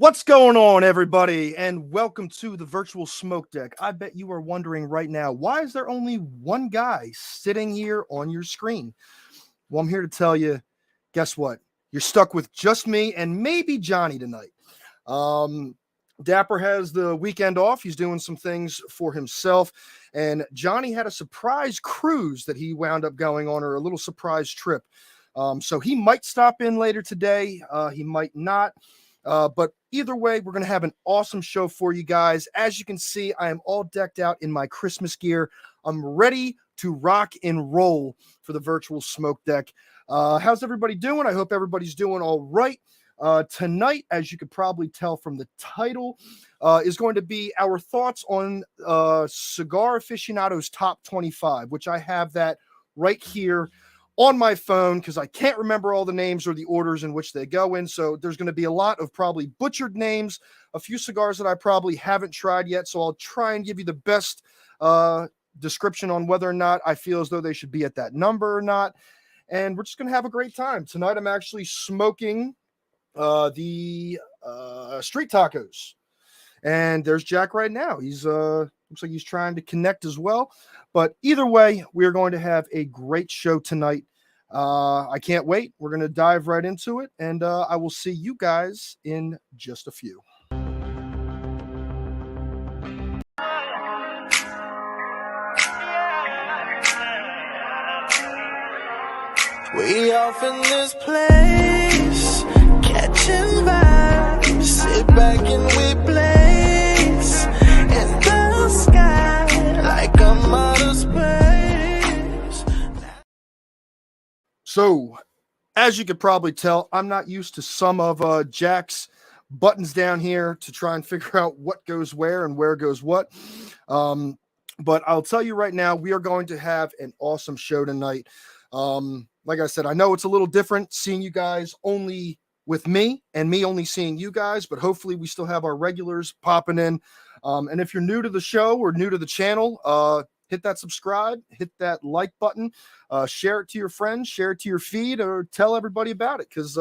What's going on, everybody, and welcome to the virtual smoke deck. I bet you are wondering right now, why is there only one guy sitting here on your screen? Well, I'm here to tell you, guess what? You're stuck with just me and maybe Johnny tonight. Dapper has the weekend off. He's doing some things for himself, and Johnny had a surprise cruise that he wound up going on, or a little surprise trip. So he might stop in later today. He might not. But either way, we're going to have an awesome show for you guys. As you can see, I am all decked out in my Christmas gear. I'm ready to rock and roll for the virtual smoke deck. How's everybody doing? I hope everybody's doing all right. Tonight, as you could probably tell from the title, is going to be our thoughts on Cigar Aficionado's Top 25, which I have that right here on my phone because I can't remember all the names or the orders in which they go in. So there's going to be a lot of probably butchered names, a few cigars that I probably haven't tried yet. So I'll try and give you the best description on whether or not I feel as though they should be at that number or not. And we're just going to have a great time. Tonight I'm actually smoking the street tacos. And there's Jack right now. He's looks like he's trying to connect as well. But either way, we're going to have a great show tonight. I can't wait. We're going to dive right into it. And I will see you guys in just a few. We off in this place, catching vibes, sit back and we blaze in the sky like I'm out of space. So, as you could probably tell, I'm not used to some of Jack's buttons down here to try and figure out what goes where and where goes what. But I'll tell you right now, we are going to have an awesome show tonight. Like I said, I know it's a little different seeing you guys only with me and me only seeing you guys, but hopefully we still have our regulars popping in. And if you're new to the show or new to the channel, hit that subscribe, hit that like button, share it to your friends, share it to your feed, or tell everybody about it, because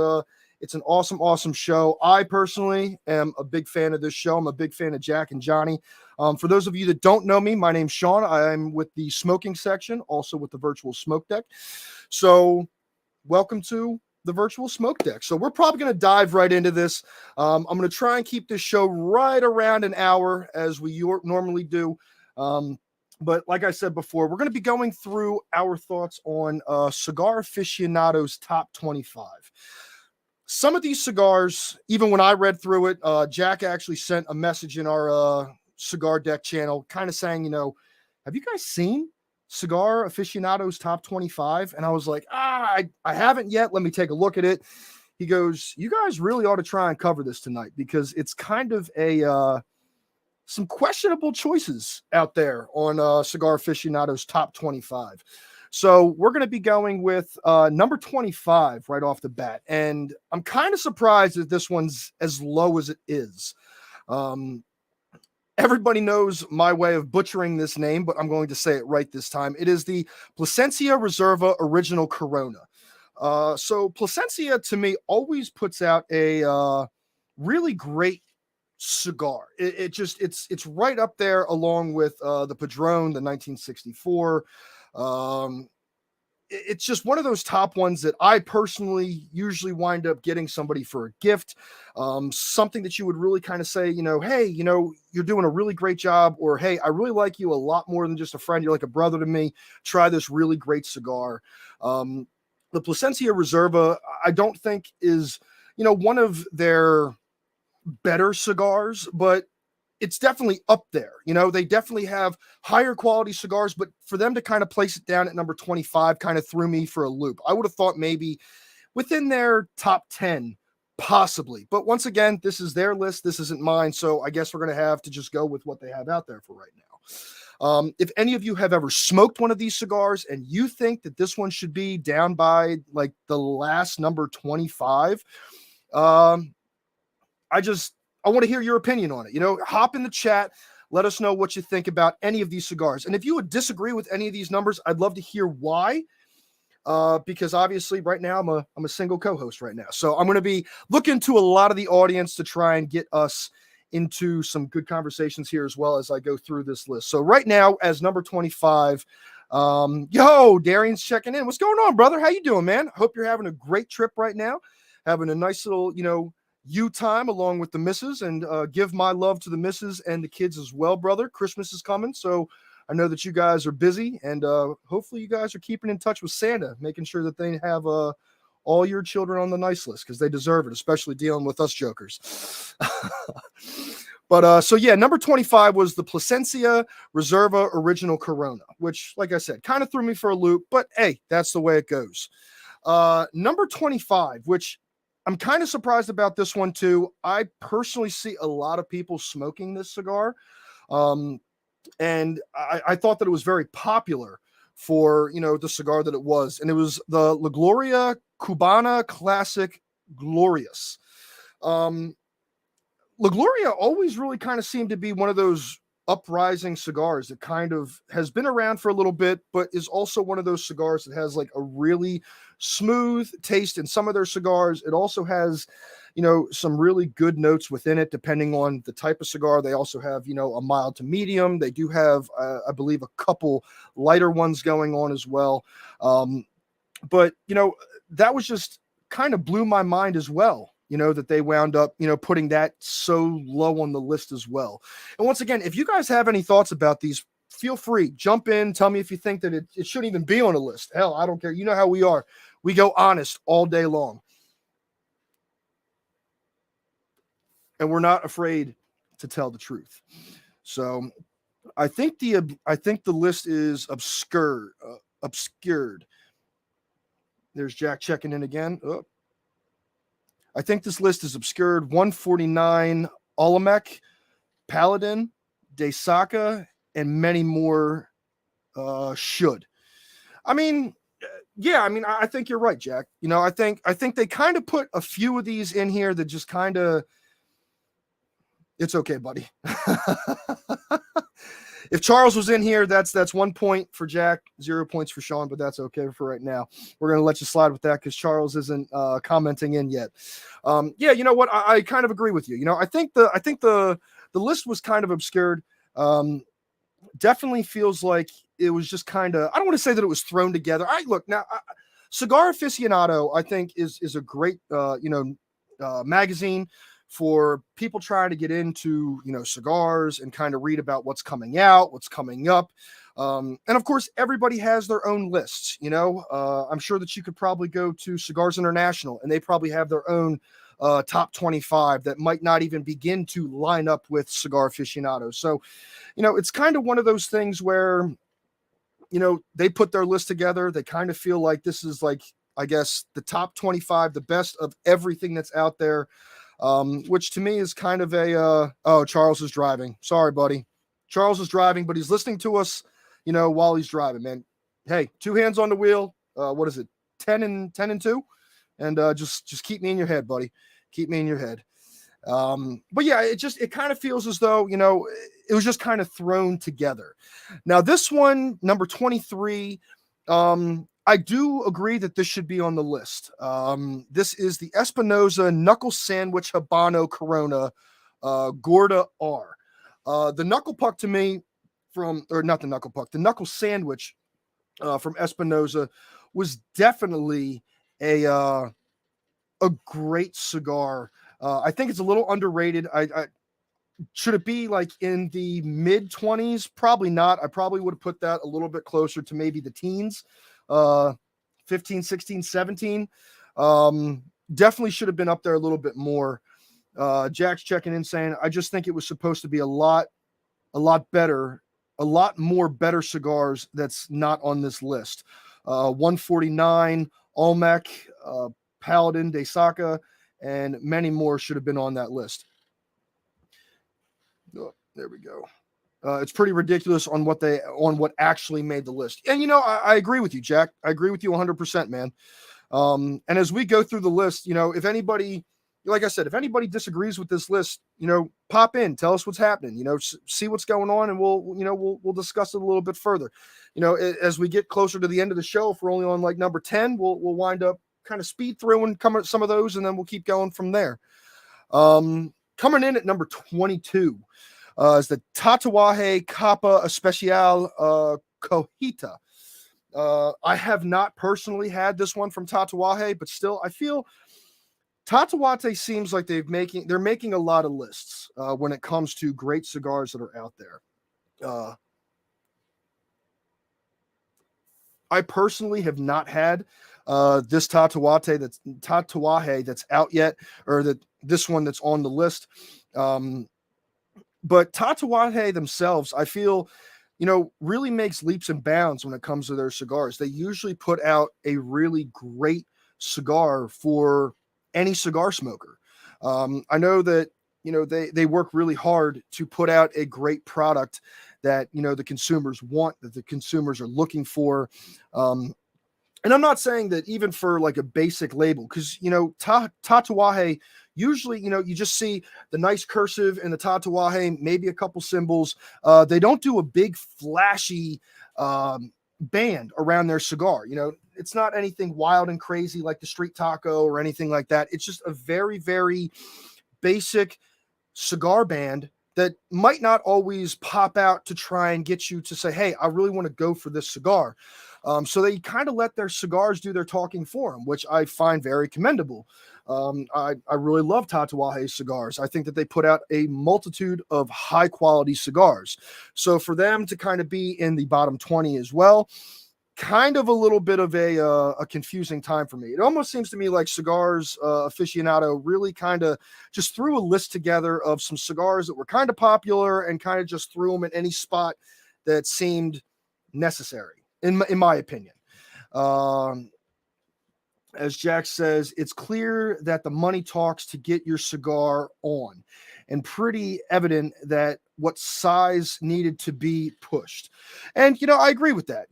It's an awesome, awesome show. I personally am a big fan of this show. I'm a big fan of Jack and Johnny. For those of you that don't know me, my name's Sean. I'm with the smoking section, also with the virtual smoke deck. So welcome to the virtual smoke deck. So we're probably going to dive right into this. I'm going to try and keep this show right around an hour as we normally do. But like I said before, we're going to be going through our thoughts on Cigar Aficionado's top 25. Some of these cigars, even when I read through it, Jack actually sent a message in our Cigar Deck channel kind of saying, have you guys seen Cigar Aficionado's top 25? And I was like, I haven't yet. Let me take a look at it. He goes, you guys really ought to try and cover this tonight because it's kind of some questionable choices out there on Cigar Aficionado's top 25. So we're going to be going with number 25 right off the bat. And I'm kind of surprised that this one's as low as it is. Everybody knows my way of butchering this name, but I'm going to say it right this time. It is the Plasencia Reserva Original Corona. So Plasencia, to me, always puts out a really great cigar. It's right up there along with the Padron, the 1964. It's just one of those top ones that I personally usually wind up getting somebody for a gift, something that you would really kind of say, hey, you're doing a really great job, or hey, I really like you a lot more than just a friend. You're like a brother to me. Try this really great cigar. The Plasencia Reserva, I don't think is, one of their better cigars, but it's definitely up there. They definitely have higher quality cigars, but for them to kind of place it down at number 25 kind of threw me for a loop. I would have thought maybe within their top 10, possibly. But once again, this is their list. This isn't mine. So I guess we're going to have to just go with what they have out there for right now. If any of you have ever smoked one of these cigars and you think that this one should be down by like the last number 25, I want to hear your opinion on it. Hop in the chat. Let us know what you think about any of these cigars. And if you would disagree with any of these numbers, I'd love to hear why. Because obviously right now I'm a single co-host right now. So I'm going to be looking to a lot of the audience to try and get us into some good conversations here as well as I go through this list. So right now as number 25, Darian's checking in. What's going on, brother? How you doing, man? Hope you're having a great trip right now. Having a nice little, you time along with the missus, and give my love to the missus and the kids as well, brother. Christmas is coming, so I know that you guys are busy, and hopefully you guys are keeping in touch with Santa, making sure that they have all your children on the nice list because they deserve it, especially dealing with us jokers. But so yeah, number 25 was the Plasencia Reserva Original Corona, which, like I said, kind of threw me for a loop, but hey, that's the way it goes. Number 25, which I'm kind of surprised about this one too. I personally see a lot of people smoking this cigar. And I thought that it was very popular for, the cigar that it was. And it was the La Gloria Cubana Classic Glorious. La Gloria always really kind of seemed to be one of those uprising cigars that kind of has been around for a little bit, but is also one of those cigars that has like a really smooth taste in some of their cigars. It also has, some really good notes within it, depending on the type of cigar. They also have, a mild to medium. They do have, I believe, a couple lighter ones going on as well. But, that was just kind of blew my mind as well. That they wound up, putting that so low on the list as well. And once again, if you guys have any thoughts about these, feel free, jump in, tell me if you think that it shouldn't even be on a list. Hell, I don't care. You know how we are. We go honest all day long. And we're not afraid to tell the truth. So I think the list is obscured. There's Jack checking in again. Oh. I think this list is obscured. 149 Olmec, Paladin, De Saka, and many more should. I mean, I think you're right, Jack. I think they kind of put a few of these in here that just kind of, it's okay, buddy. If Charles was in here, that's 1 point for Jack, 0 points for Sean, but that's okay for right now. We're going to let you slide with that because Charles isn't commenting in yet. Yeah, you know what? I kind of agree with you. You know, I think the list was kind of obscured. Definitely feels like it was just kind of, I don't want to say that it was thrown together. Cigar Aficionado, I think is a great magazine for people trying to get into, cigars and kind of read about what's coming out, what's coming up. And of course, everybody has their own lists. I'm sure that you could probably go to Cigars International and they probably have their own top 25 that might not even begin to line up with Cigar Aficionado. So, it's kind of one of those things where, they put their list together. They kind of feel like this is like, I guess, the top 25, the best of everything that's out there. Which to me is kind of oh, Charles is driving. Sorry, buddy. Charles is driving, but he's listening to us, while he's driving, man. Hey, 2 hands on the wheel. What is it? 10 and 2. And just keep me in your head, buddy. Keep me in your head. But yeah, it kind of feels as though, it was just kind of thrown together. Now, this one, number 23, I do agree that this should be on the list. This is the Espinosa Knuckle Sandwich Habano Corona Gorda R. The knuckle puck to me not the knuckle puck, the knuckle sandwich from Espinosa was definitely a great cigar. I think it's a little underrated. I should it be like in the mid 20s? Probably not. I probably would have put that a little bit closer to maybe the teens, 15, 16, 17. Definitely should have been up there a little bit more. Jack's checking in saying, I just think it was supposed to be a lot better, a lot more better cigars that's not on this list. 149, Olmec, Paladin, De Saka, and many more should have been on that list. Oh, there we go. It's pretty ridiculous on what actually made the list. And, I agree with you, Jack. I agree with you 100%, man. And as we go through the list, if anybody, like I said, if anybody disagrees with this list, pop in, tell us what's happening, see what's going on, and we'll discuss it a little bit further. As we get closer to the end of the show, if we're only on like number 10, we'll wind up kind of speed through and come at some of those, and then we'll keep going from there. Coming in at number 22 is the Tatuaje Capa Especial Cojita. I have not personally had this one from Tatuaje, but still, I feel Tatuaje seems like they're making a lot of lists when it comes to great cigars that are out there. I personally have not had this Tatuaje that's out yet, or this one that's on the list. But Tatuaje themselves, I feel, really makes leaps and bounds when it comes to their cigars. They usually put out a really great cigar for any cigar smoker. I know that, they work really hard to put out a great product that, the consumers want, that the consumers are looking for. And I'm not saying that even for like a basic label, because, Tatuaje, usually, you just see the nice cursive in the Tatuaje, maybe a couple symbols. They don't do a big flashy band around their cigar. It's not anything wild and crazy like the Street Taco or anything like that. It's just a very, very basic cigar band that might not always pop out to try and get you to say, hey, I really want to go for this cigar. So they kind of let their cigars do their talking for them, which I find very commendable. I really love Tatuaje cigars. I think that they put out a multitude of high quality cigars. So for them to kind of be in the bottom 20 as well, kind of a little bit of a confusing time for me. It almost seems to me like Cigars Aficionado really kind of just threw a list together of some cigars that were kind of popular and kind of just threw them in any spot that seemed necessary, in my opinion. As Jack says, it's clear that the money talks to get your cigar on, and pretty evident that what size needed to be pushed. And, I agree with that,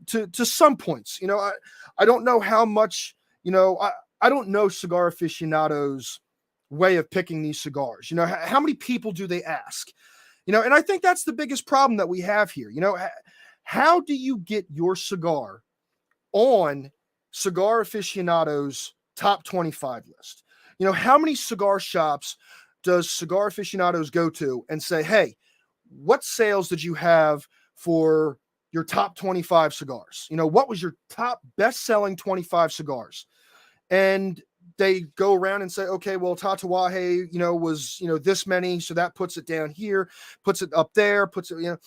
to some points. I don't know how much, I don't know Cigar Aficionado's way of picking these cigars. How many people do they ask? And I think that's the biggest problem that we have here. How do you get your cigar on Cigar Aficionado's top 25 list? How many cigar shops does Cigar Aficionados go to and say, hey, what sales did you have for your top 25 cigars? What was your top best-selling 25 cigars? And they go around and say, okay, well, Tatuaje, was, this many. So that puts it down here, puts it up there, puts it,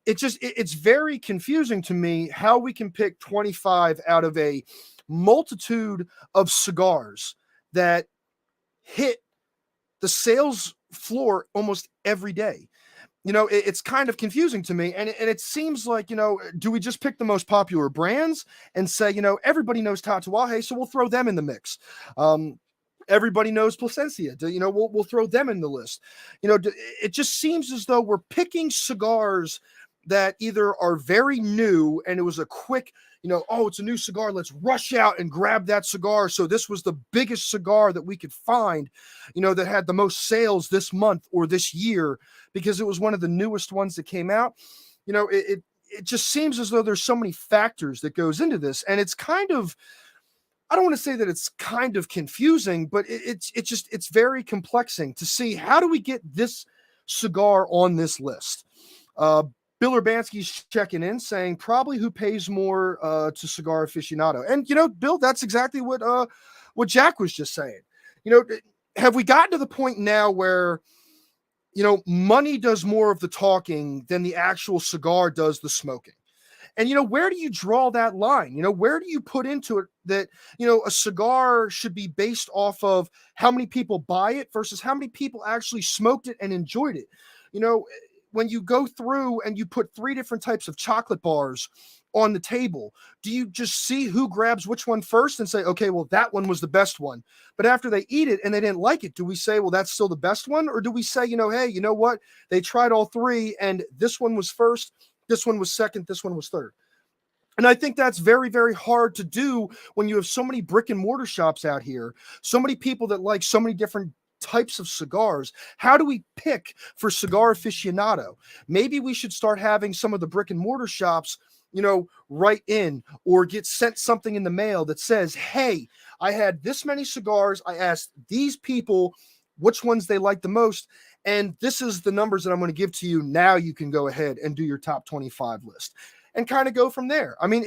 it's very confusing to me how we can pick 25 out of a multitude of cigars that hit the sales floor almost every day. It's kind of confusing to me. And it seems like, do we just pick the most popular brands and say, everybody knows Tatuaje, so we'll throw them in the mix. Everybody knows Plasencia. We'll throw them in the list. It just seems as though we're picking cigars that either are very new and it was a quick, oh, it's a new cigar, let's rush out and grab that cigar. So this was the biggest cigar that we could find, that had the most sales this month or this year because it was one of the newest ones that came out. It just seems as though there's so many factors that goes into this, and it's kind of, I don't want to say that it's kind of confusing, but it's very complexing to see how do we get this cigar on this list. Bill Urbanski's checking in saying probably who pays more to Cigar Aficionado. And, Bill, that's exactly what Jack was just saying. Have we gotten to the point now where, money does more of the talking than the actual cigar does the smoking? And, where do you draw that line? Where do you put into it that, a cigar should be based off of how many people buy it versus how many people actually smoked it and enjoyed it? When you go through and you put 3 different types of chocolate bars on the table, do you just see who grabs which one first and say, okay, well, that one was the best one? But after they eat it and they didn't like it, do we say, well, that's still the best one? Or do we say, hey, you know what? They tried all 3 and this one was first, this one was second, this one was third. And I think that's very, very hard to do when you have so many brick and mortar shops out here, so many people that like so many different types of cigars. How do we pick for Cigar Aficionado? Maybe we should start having some of the brick and mortar shops, write in or get sent something in the mail that says, hey, I had this many cigars. I asked these people which ones they like the most, and this is the numbers that I'm going to give to you. Now you can go ahead and do your top 25 list and kind of go from there. I mean,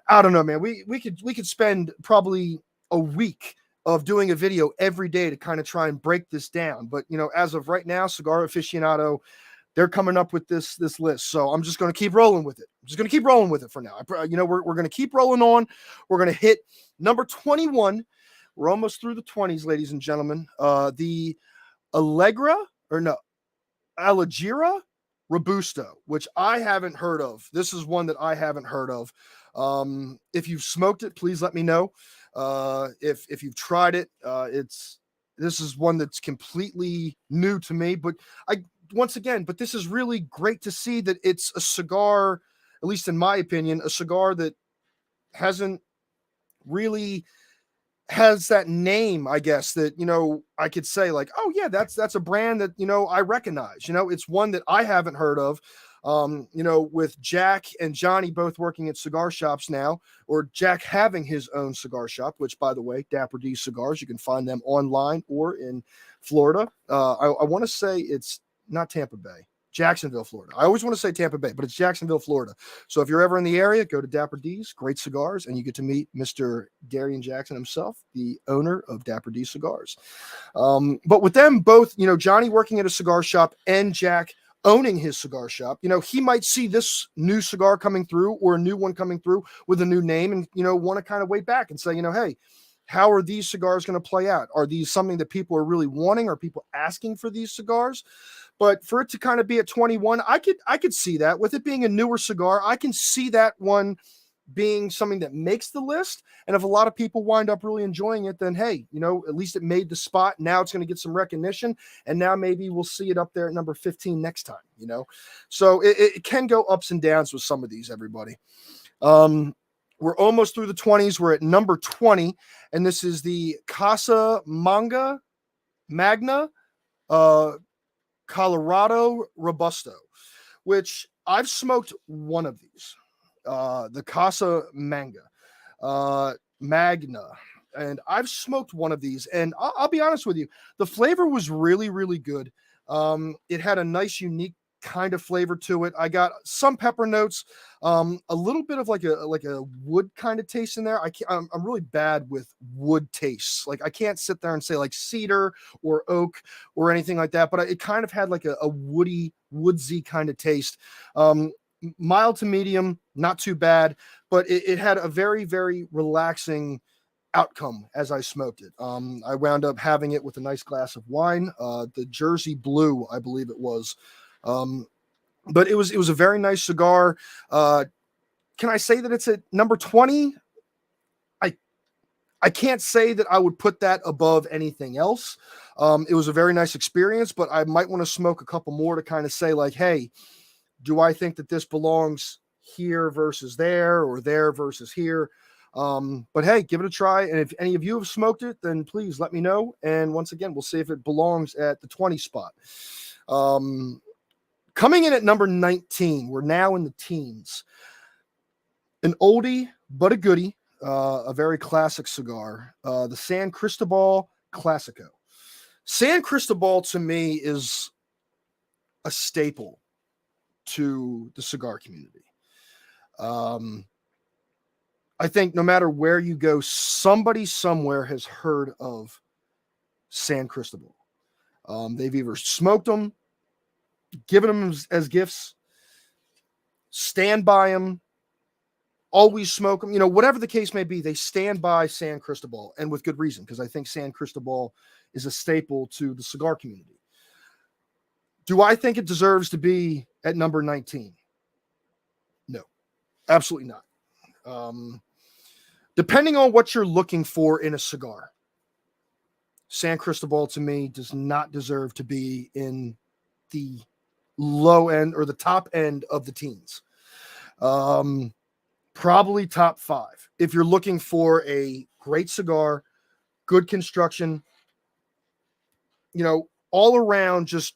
I don't know, man. We could spend probably a week of doing a video every day to kind of try and break this down. But, as of right now, Cigar Aficionado, they're coming up with this list. So I'm just going to keep rolling with it. I'm just going to keep rolling with it for now. We're going to keep rolling on. We're going to hit number 21. We're almost through the 20s, ladies and gentlemen. The Allegra Robusto, which I haven't heard of. This is one that I haven't heard of. If you've smoked it, please let me know. If you've tried it, this is one that's completely new to me, but this is really great to see that it's a cigar, at least in my opinion, a cigar that hasn't really has that name, I guess, that, I could say like, oh yeah, that's a brand that, I recognize, it's one that I haven't heard of. With Jack and Johnny both working at cigar shops now, or Jack having his own cigar shop, which, by the way, Dapper D Cigars, you can find them online or in Florida. I want to say it's not Tampa Bay, Jacksonville, Florida. I always want to say Tampa Bay, but it's Jacksonville, Florida. So if you're ever in the area, go to Dapper D's, great cigars, and you get to meet Mr. Darian Jackson himself, the owner of Dapper D Cigars. But with them both, Johnny working at a cigar shop and Jack owning his cigar shop, he might see this new cigar coming through or a new one coming through with a new name and, want to kind of wait back and say, hey, how are these cigars going to play out? Are these something that people are really wanting? Are people asking for these cigars? But for it to kind of be at 21, I could see that. With it being a newer cigar, I can see that one being something that makes the list. And if a lot of people wind up really enjoying it, then hey, at least it made the spot. Now it's going to get some recognition. And now maybe we'll see it up there at number 15 next time, So it can go ups and downs with some of these, everybody. We're almost through the 20s. We're at number 20. And this is the Casa Magna Colorado Robusto, which I've smoked one of these, the Casa Magna, and I've smoked one of these, and I'll be honest with you, the flavor was really, really good. It had a nice, unique kind of flavor to it. I got some pepper notes, a little bit of like a wood kind of taste in there. I'm really bad with wood tastes. Like I can't sit there and say like cedar or oak or anything like that, but it kind of had like a woodsy kind of taste. Mild to medium, not too bad, but it had a very, very relaxing outcome as I smoked it. I wound up having it with a nice glass of wine, the Jersey Blue, I believe it was. But it was a very nice cigar. Can I say that it's at number 20? I can't say that I would put that above anything else. It was a very nice experience, but I might want to smoke a couple more to kind of say like, hey, do I think that this belongs here versus there or there versus here? But hey, give it a try. And if any of you have smoked it, then please let me know. And once again, we'll see if it belongs at the 20 spot. Coming in at number 19, we're now in the teens. An oldie, but a goodie, a very classic cigar, the San Cristobal Classico. San Cristobal to me is a staple to the cigar community. I think no matter where you go, somebody somewhere has heard of San Cristobal. They've either smoked them, given them as gifts, stand by them, always smoke them, whatever the case may be, they stand by San Cristobal, and with good reason, because I think San Cristobal is a staple to the cigar community. Do I think it deserves to be at number 19? No, absolutely not. Depending on what you're looking for in a cigar, San Cristobal to me does not deserve to be in the low end or the top end of the teens. Probably top 5. If you're looking for a great cigar, good construction, all around just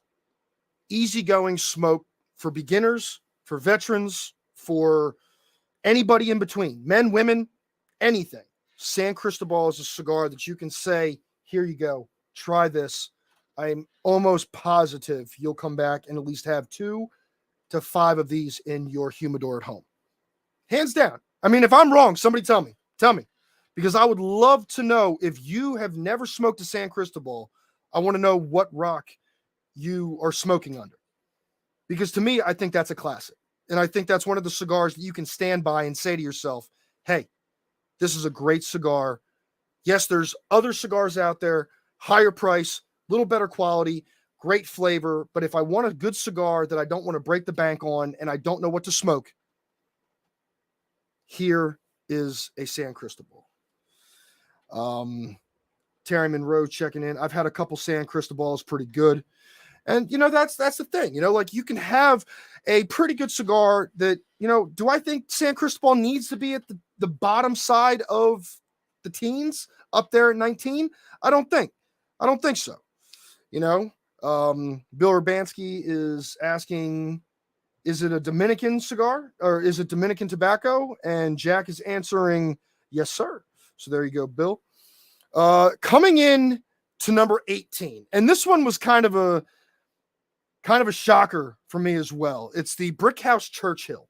easygoing smoke for beginners, for veterans, for anybody in between, men, women, anything. San Cristobal is a cigar that you can say, here you go, try this. I'm almost positive you'll come back and at least have 2 to 5 of these in your humidor at home. Hands down. I mean, if I'm wrong, somebody tell me, because I would love to know if you have never smoked a San Cristobal. I want to know what rock you are smoking under, because to me, I think that's a classic. And I think that's one of the cigars that you can stand by and say to yourself, hey, this is a great cigar. Yes, there's other cigars out there, higher price, little better quality, great flavor. But if I want a good cigar that I don't want to break the bank on and I don't know what to smoke, here is a San Cristobal. Terry Monroe checking in. I've had a couple San Cristobals, pretty good. And, that's the thing, like you can have a pretty good cigar that, do I think San Cristobal needs to be at the bottom side of the teens up there at 19? I don't think so. Bill Urbanski is asking, is it a Dominican cigar or is it Dominican tobacco? And Jack is answering, yes, sir. So there you go, Bill. Coming in to number 18. And this one was kind of a shocker for me as well. It's the Brickhouse Churchill.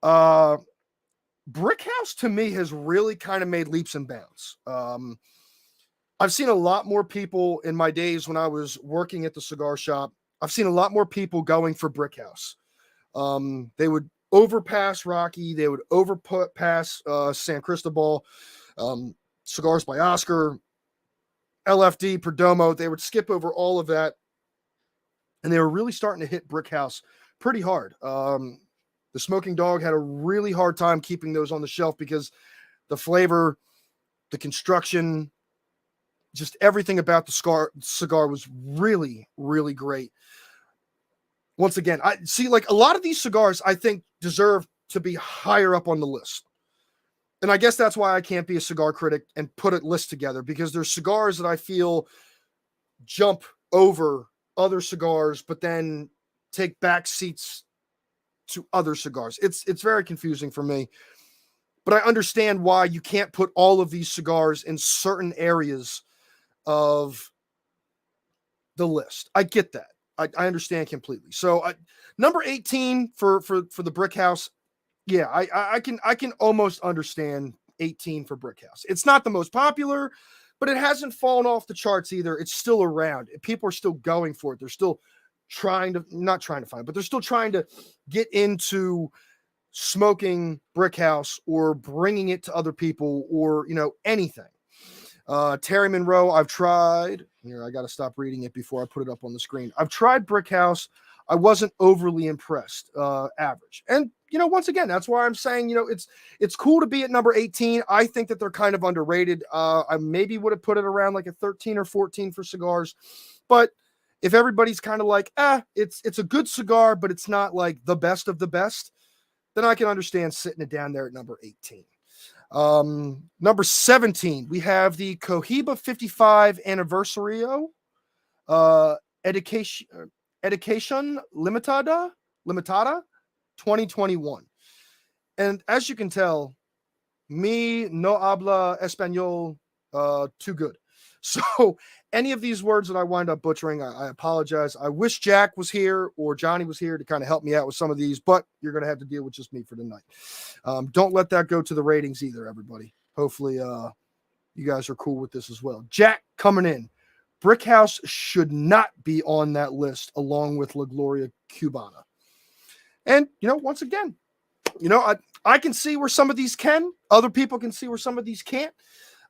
Brickhouse to me has really kind of made leaps and bounds. I've seen a lot more people in my days when I was working at the cigar shop. I've seen a lot more people going for Brickhouse. They would overpass Rocky. They would overpass San Cristobal, Cigars by Oscar, LFD, Perdomo. They would skip over all of that. And they were really starting to hit Brickhouse pretty hard. The Smoking Dog had a really hard time keeping those on the shelf because the flavor, the construction, just everything about the cigar was really, really great. Once again, I see like a lot of these cigars I think deserve to be higher up on the list. And I guess that's why I can't be a cigar critic and put a list together, because there's cigars that I feel jump over other cigars, but then take back seats to other cigars. It's very confusing for me, but I understand why you can't put all of these cigars in certain areas of the list. I get that. I understand completely. So number 18 for the Brick House. Yeah, I can almost understand 18 for Brick House. It's not the most popular, but it hasn't fallen off the charts either. It's still around. People are still going for it. They're still not trying to find, but they're still trying to get into smoking Brick House or bringing it to other people or, anything. Terry Monroe, I've tried. Here, I got to stop reading it before I put it up on the screen. I've tried Brick House. I wasn't overly impressed. Average. And, once again, that's why I'm saying, it's cool to be at number 18. I think that they're kind of underrated. I maybe would have put it around like a 13 or 14 for cigars. But if everybody's kind of like, it's a good cigar, but it's not like the best of the best, then I can understand sitting it down there at number 18. Number 17, we have the Cohiba 55 Anniversario Education Limitada 2021. And as you can tell, me no habla español too good. So any of these words that I wind up butchering, I apologize. I wish Jack was here or Johnny was here to kind of help me out with some of these, but you're going to have to deal with just me for tonight. Don't let that go to the ratings either, everybody. Hopefully you guys are cool with this as well. Jack coming in. Brick House should not be on that list along with La Gloria Cubana. And, once again, I can see where some of these can. Other people can see where some of these can't.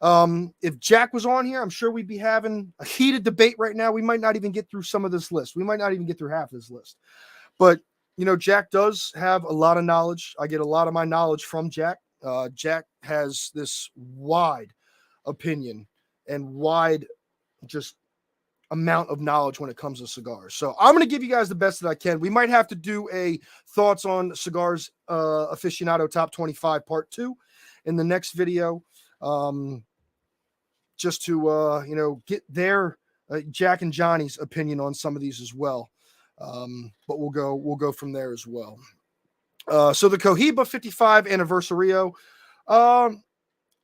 If Jack was on here, I'm sure we'd be having a heated debate right now. We might not even get through some of this list. We might not even get through half this list. But, Jack does have a lot of knowledge. I get a lot of my knowledge from Jack. Jack has this wide opinion and wide just amount of knowledge when it comes to cigars. So I'm going to give you guys the best that I can. We might have to do a thoughts on Cigars Aficionado Top 25 Part 2 in the next video. Just to, get their Jack and Johnny's opinion on some of these as well. But we'll go from there as well. So the Cohiba 55 Anniversario, I'm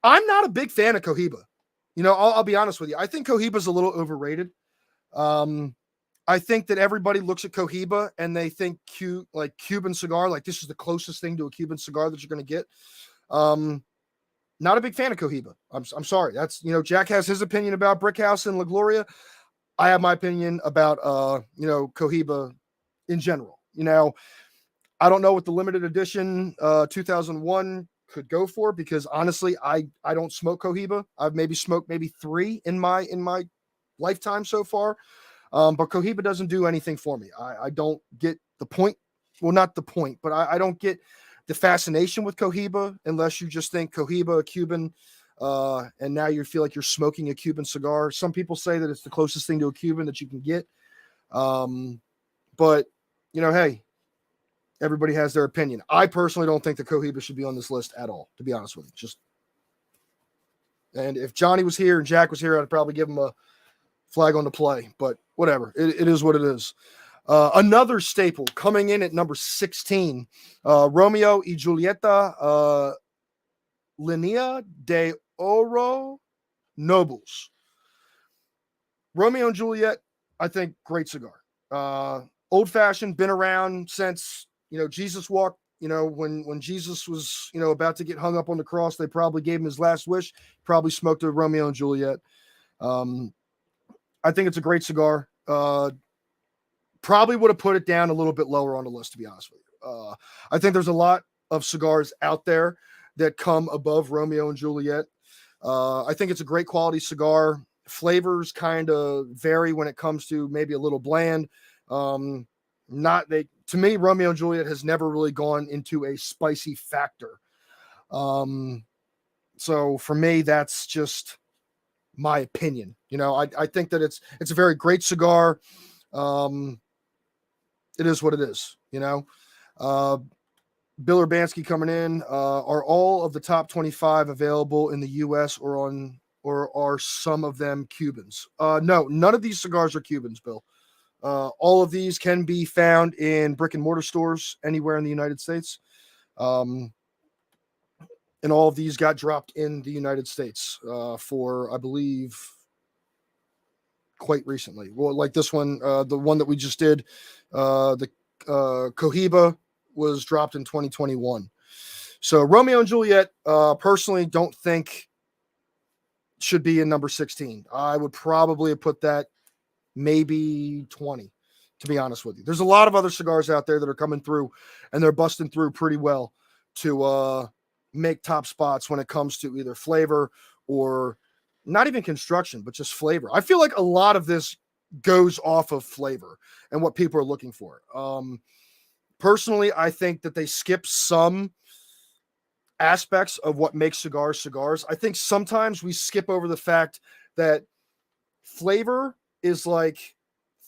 not a big fan of Cohiba. I'll be honest with you. I think Cohiba is a little overrated. I think that everybody looks at Cohiba and they think Cuban cigar, like this is the closest thing to a Cuban cigar that you're going to get. Not a big fan of Cohiba. I'm sorry. That's, Jack has his opinion about Brick House and La Gloria. I have my opinion about, Cohiba in general. I don't know what the limited edition 2001 could go for because honestly, I don't smoke Cohiba. I've maybe smoked 3 in my lifetime so far. But Cohiba doesn't do anything for me. I don't get the point. Well, not the point, but I don't get the fascination with Cohiba unless you just think Cohiba, a Cuban, and now you feel like you're smoking a Cuban cigar. Some people say that it's the closest thing to a Cuban that you can get. But, hey, everybody has their opinion. I personally don't think the Cohiba should be on this list at all, to be honest with you. And if Johnny was here and Jack was here, I'd probably give him a flag on the play, but whatever. It is what it is. Another staple coming in at number 16, Romeo y Julieta, Linea de Oro Nobles. Romeo and Juliet, I think, great cigar. Old fashioned, been around since, Jesus walked, when Jesus was, about to get hung up on the cross, they probably gave him his last wish, probably smoked a Romeo and Juliet. I think it's a great cigar. Probably would have put it down a little bit lower on the list, to be honest with you. I think there's a lot of cigars out there that come above Romeo and Juliet. I think it's a great quality cigar. Flavors kind of vary when it comes to maybe a little bland. To me, Romeo and Juliet has never really gone into a spicy factor. So for me, that's just my opinion. I think that it's a very great cigar. It is what it is, Bill Urbanski coming in. Are all of the top 25 available in the US or are some of them Cubans? No, none of these cigars are Cubans, Bill. All of these can be found in brick and mortar stores anywhere in the United States. And all of these got dropped in the United States for, I believe, quite recently. Well, like this one, the one that we just did, the Cohiba was dropped in 2021. So Romeo and Juliet, personally, don't think should be in number 16. I would probably have put that maybe 20, to be honest with you. There's a lot of other cigars out there that are coming through, and they're busting through pretty well to make top spots when it comes to either flavor or not even construction, but just flavor. I feel like a lot of this goes off of flavor and what people are looking for. Personally, I think that they skip some aspects of what makes cigars cigars. I think sometimes we skip over the fact that flavor is like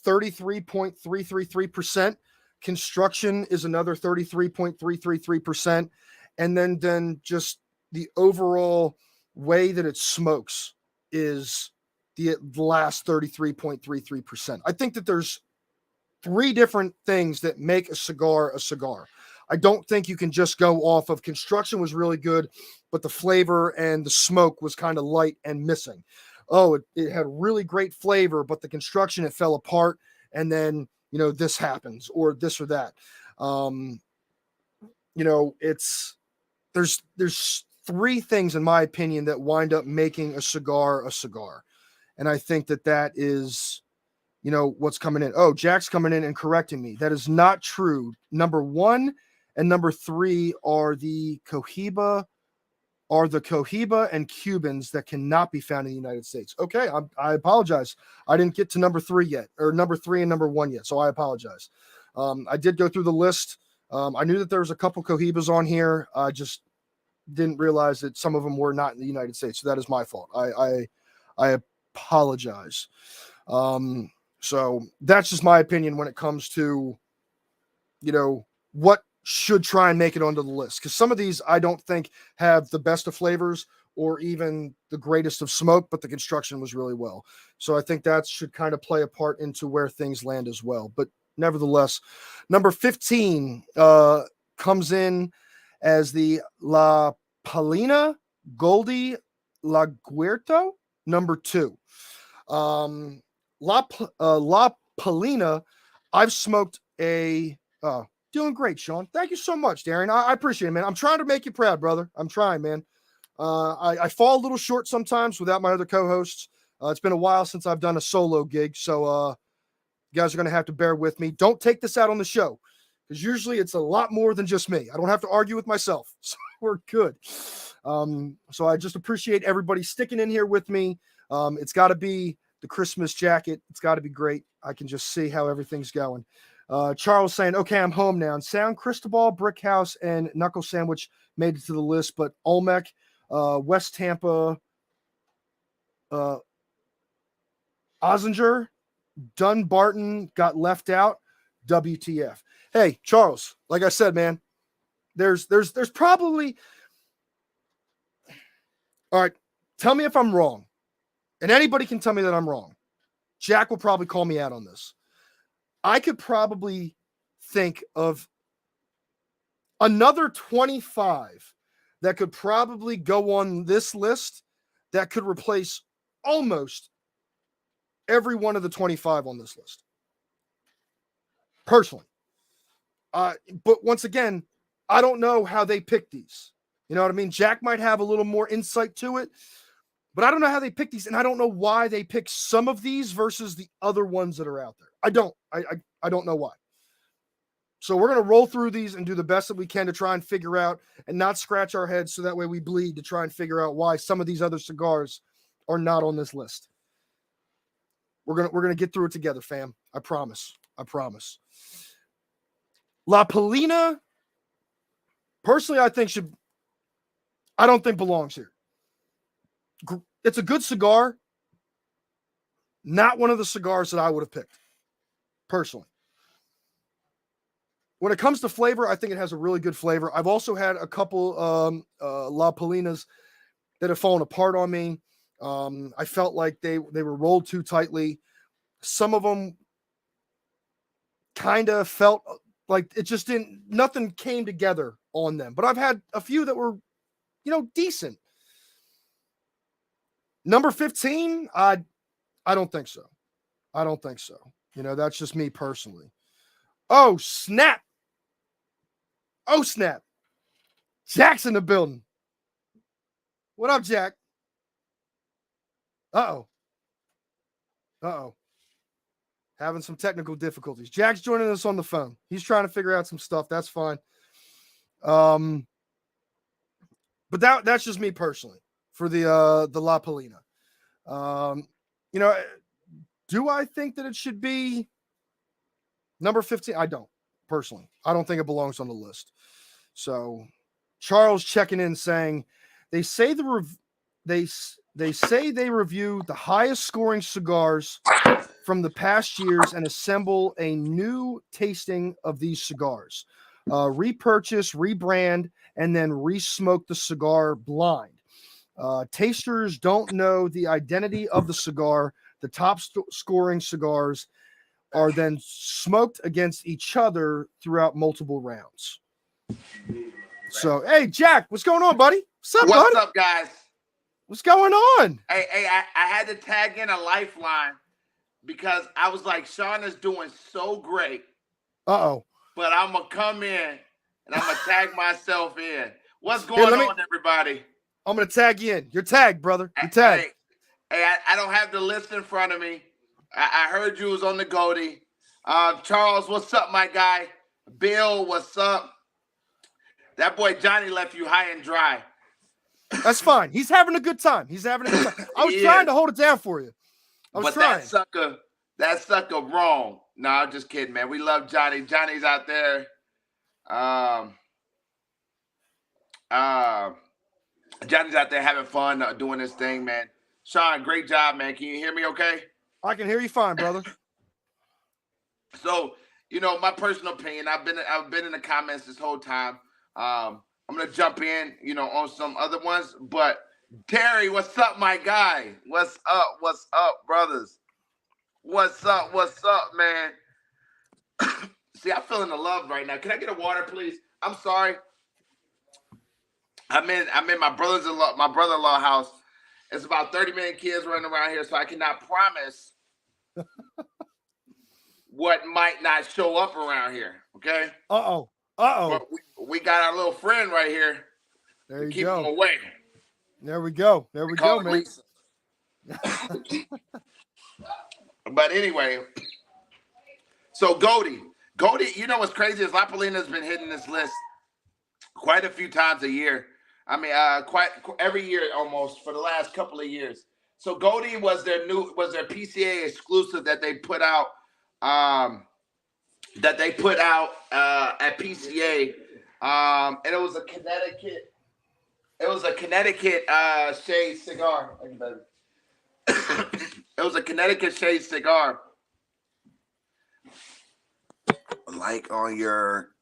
33.333%. Construction is another 33.333%. And then just the overall way that it smokes is the last 33.33%. I think that there's 3 different things that make a cigar a cigar. I don't think you can just go off of construction was really good, but the flavor and the smoke was kind of light and missing. Oh, it had really great flavor, but the construction, it fell apart. And then, this happens or this or that. There's 3 things, in my opinion, that wind up making a cigar a cigar. And I think that is, what's coming in. Oh, Jack's coming in and correcting me. That is not true. Number 1 and number 3 are the Cohiba and Cubans that cannot be found in the United States. Okay, I apologize. I didn't get to number 3 yet, or number 3 and number 1 yet, so I apologize. I did go through the list. I knew that there was a couple Cohibas on here. I just didn't realize that some of them were not in the United States, so that is my fault. I apologize. So that's just my opinion when it comes to, what should try and make it onto the list. Because some of these I don't think have the best of flavors or even the greatest of smoke, but the construction was really well. So I think that should kind of play a part into where things land as well. But nevertheless, number 15 comes in as the La Palina Goldie Laguerto, number 2. La Palina, I've smoked doing great, Sean. Thank you so much, Darren. I appreciate it, man. I'm trying to make you proud, brother. I'm trying, man. I fall a little short sometimes without my other co-hosts. It's been a while since I've done a solo gig, so you guys are going to have to bear with me. Don't take this out on the show, because usually it's a lot more than just me. I don't have to argue with myself, so we're good. So I just appreciate everybody sticking in here with me. It's got to be the Christmas jacket. It's got to be great. I can just see how everything's going. Charles saying, okay, I'm home now. And Sound, Cristobal, Brick House, and Knuckle Sandwich made it to the list, but Olmec, West Tampa, Ozinger, Dunbarton got left out. WTF. Hey, Charles, like I said, man, there's probably, all right, tell me if I'm wrong. And anybody can tell me that I'm wrong. Jack will probably call me out on this. I could probably think of another 25 that could probably go on this list that could replace almost every one of the 25 on this list. Personally. But once again, I don't know how they pick these. You know what I mean? Jack might have a little more insight to it, but I don't know how they pick these, and I don't know why they pick some of these versus the other ones that are out there. I don't know why. So we're going to roll through these and do the best that we can to try and figure out and not scratch our heads so that way we bleed to try and figure out why some of these other cigars are not on this list. We're going to get through it together, fam. I promise. La Palina, personally, I don't think belongs here. It's a good cigar. Not one of the cigars that I would have picked, personally. When it comes to flavor, I think it has a really good flavor. I've also had a couple La Palinas that have fallen apart on me. I felt like they were rolled too tightly. Some of them kind of felt like it just nothing came together on them. But I've had a few that were, decent. Number 15, I don't think so. I don't think so. That's just me personally. Oh, snap. Oh, snap. Jack's in the building. What up, Jack? Uh-oh. Having some technical difficulties. Jack's joining us on the phone. He's trying to figure out some stuff. That's fine. But that's just me personally for the La Palina. Do I think that it should be number 15? I don't, personally. I don't think it belongs on the list. So Charles checking in saying they say they say they review the highest scoring cigars from the past years and assemble a new tasting of these cigars. Repurchase, rebrand, and then resmoke the cigar blind. Tasters don't know the identity of the cigar. The top scoring cigars are then smoked against each other throughout multiple rounds. So, hey, Jack, what's going on, buddy? What's up, guys? What's going on? Hey, I had to tag in a lifeline because I was like, Sean is doing so great. Uh-oh. But I'm going to come in and I'm going to tag myself in. What's going on, everybody? I'm going to tag you in. You're tagged, brother. You're tagged. Hey, I don't have the list in front of me. I heard you was on the Goldie. Charles, what's up, my guy? Bill, what's up? That boy Johnny left you high and dry. That's fine. He's having a good time. I was trying to hold it down for you. I was trying. That sucker wrong. No, I'm just kidding, man. We love Johnny. Johnny's out there. Johnny's out there having fun doing this thing, man. Sean, great job, man. Can you hear me okay? I can hear you fine, brother. So, my personal opinion, I've been in the comments this whole time. I'm going to jump in, on some other ones. But, Terry, what's up, my guy? What's up, brothers? What's up, man? See, I'm feeling the love right now. Can I get a water, please? I'm sorry. I'm in my brother-in-law house. It's about 30 million kids running around here, so I cannot promise what might not show up around here, okay? Uh-oh. But we got our little friend right here. There you keep go. him away. There we go, man. But anyway, so Goldie, what's crazy is La Palina's been hitting this list quite a few times a year. I mean, quite every year almost for the last couple of years. So Goldie was their PCA exclusive that they put out at PCA, and it was a Connecticut. It was a Connecticut shade cigar. It was a Connecticut shade cigar. Like on your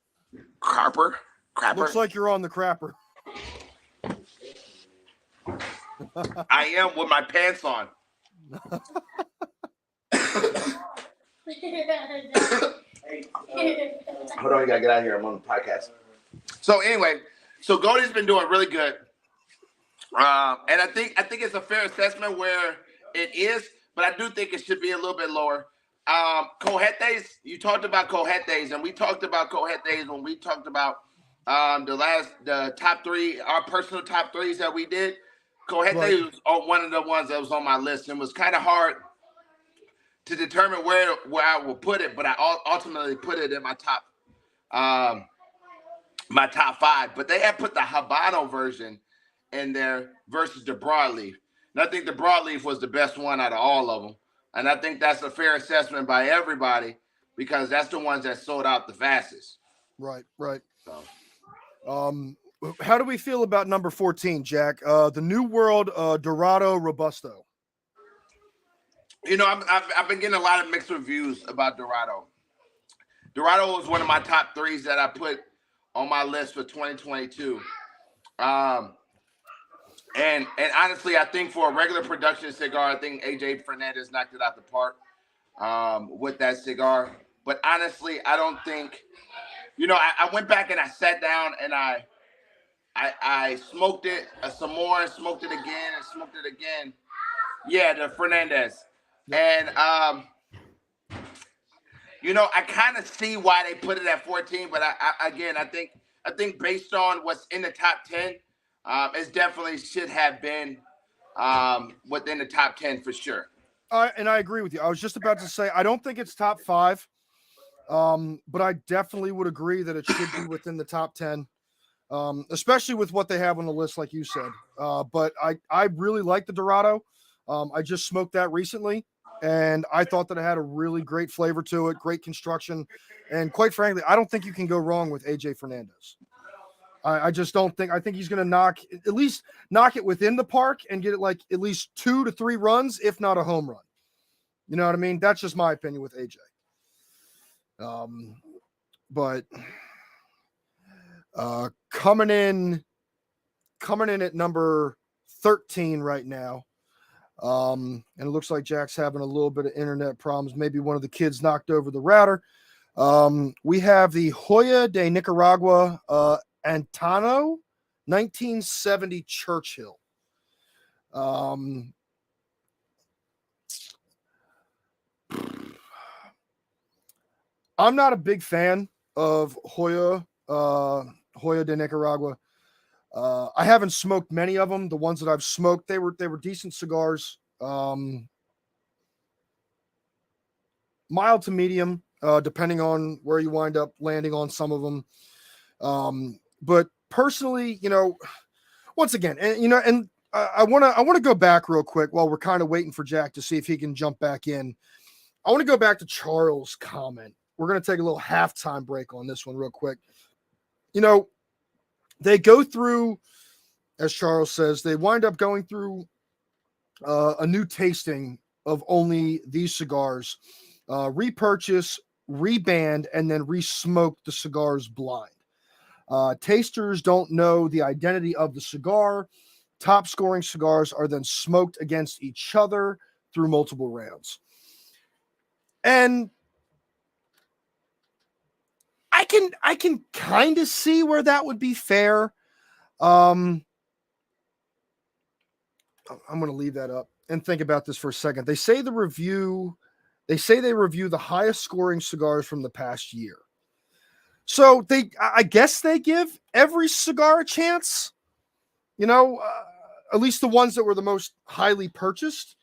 crapper. Looks like you're on the crapper. I am with my pants on. Hold on, you gotta get out of here. I'm on the podcast. So anyway, Goldie's been doing really good. And I think it's a fair assessment where it is, but I do think it should be a little bit lower. Cohetes, you talked about Cohetes, and we talked about Cohetes when we talked about the top three, our personal top threes that we did. Cohetes was one of the ones that was on my list, and was kind of hard to determine where I will put it, but I ultimately put it in my top five. But they have put the Habano version in there versus the broadleaf. And I think the broadleaf was the best one out of all of them. And I think that's a fair assessment by everybody because that's the ones that sold out the fastest. Right. So. How do we feel about number 14, Jack? The New World Dorado Robusto. I've been getting a lot of mixed reviews about Dorado. Dorado was one of my top threes that I put on my list for 2022. And honestly, I think for a regular production cigar, I think AJ Fernandez knocked it out the park with that cigar. But honestly, I don't think, I went back and I sat down and I smoked it some more and smoked it again and smoked it again. Yeah, the Fernandez. And, I kind of see why they put it at 14, but I think based on what's in the top 10, it definitely should have been within the top 10 for sure. And I agree with you. I was just about to say, I don't think it's top 5, but I definitely would agree that it should be within the top 10, especially with what they have on the list, like you said. But I really like the Dorado. I just smoked that recently, and I thought that it had a really great flavor to it, great construction, and quite frankly, I don't think you can go wrong with AJ Fernandez. I just don't think. I think he's going to at least knock it within the park and get it like at least 2 to 3 runs, if not a home run. You know what I mean? That's just my opinion with AJ. But coming in at number 13 right now. And it looks like Jack's having a little bit of internet problems. Maybe one of the kids knocked over the router. We have the Joya de Nicaragua Antano 1970 Churchill. I'm not a big fan of Joya de Nicaragua. I haven't smoked many of them. The ones that I've smoked, they were decent cigars. Mild to medium, depending on where you wind up landing on some of them. But personally, once again, and I want to go back real quick while we're kind of waiting for Jack to see if he can jump back in. I want to go back to Charles' comment. We're going to take a little halftime break on this one real quick. They go through, as Charles says, they wind up going through a new tasting of only these cigars, repurchase, reband, and then resmoke the cigars blind. Tasters don't know the identity of the cigar. Top scoring cigars are then smoked against each other through multiple rounds. And I can kind of see where that would be fair. I'm going to leave that up and think about this for a second. They say they review the highest scoring cigars from the past year. So I guess they give every cigar a chance, at least the ones that were the most highly purchased.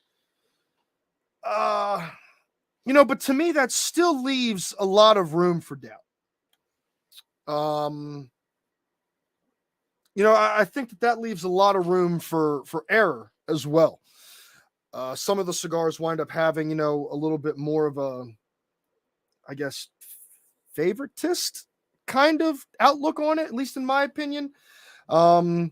But to me, that still leaves a lot of room for doubt. I think that leaves a lot of room for error as well. Some of the cigars wind up having, a little bit more of a, I guess, favoritist kind of outlook on it, at least in my opinion. And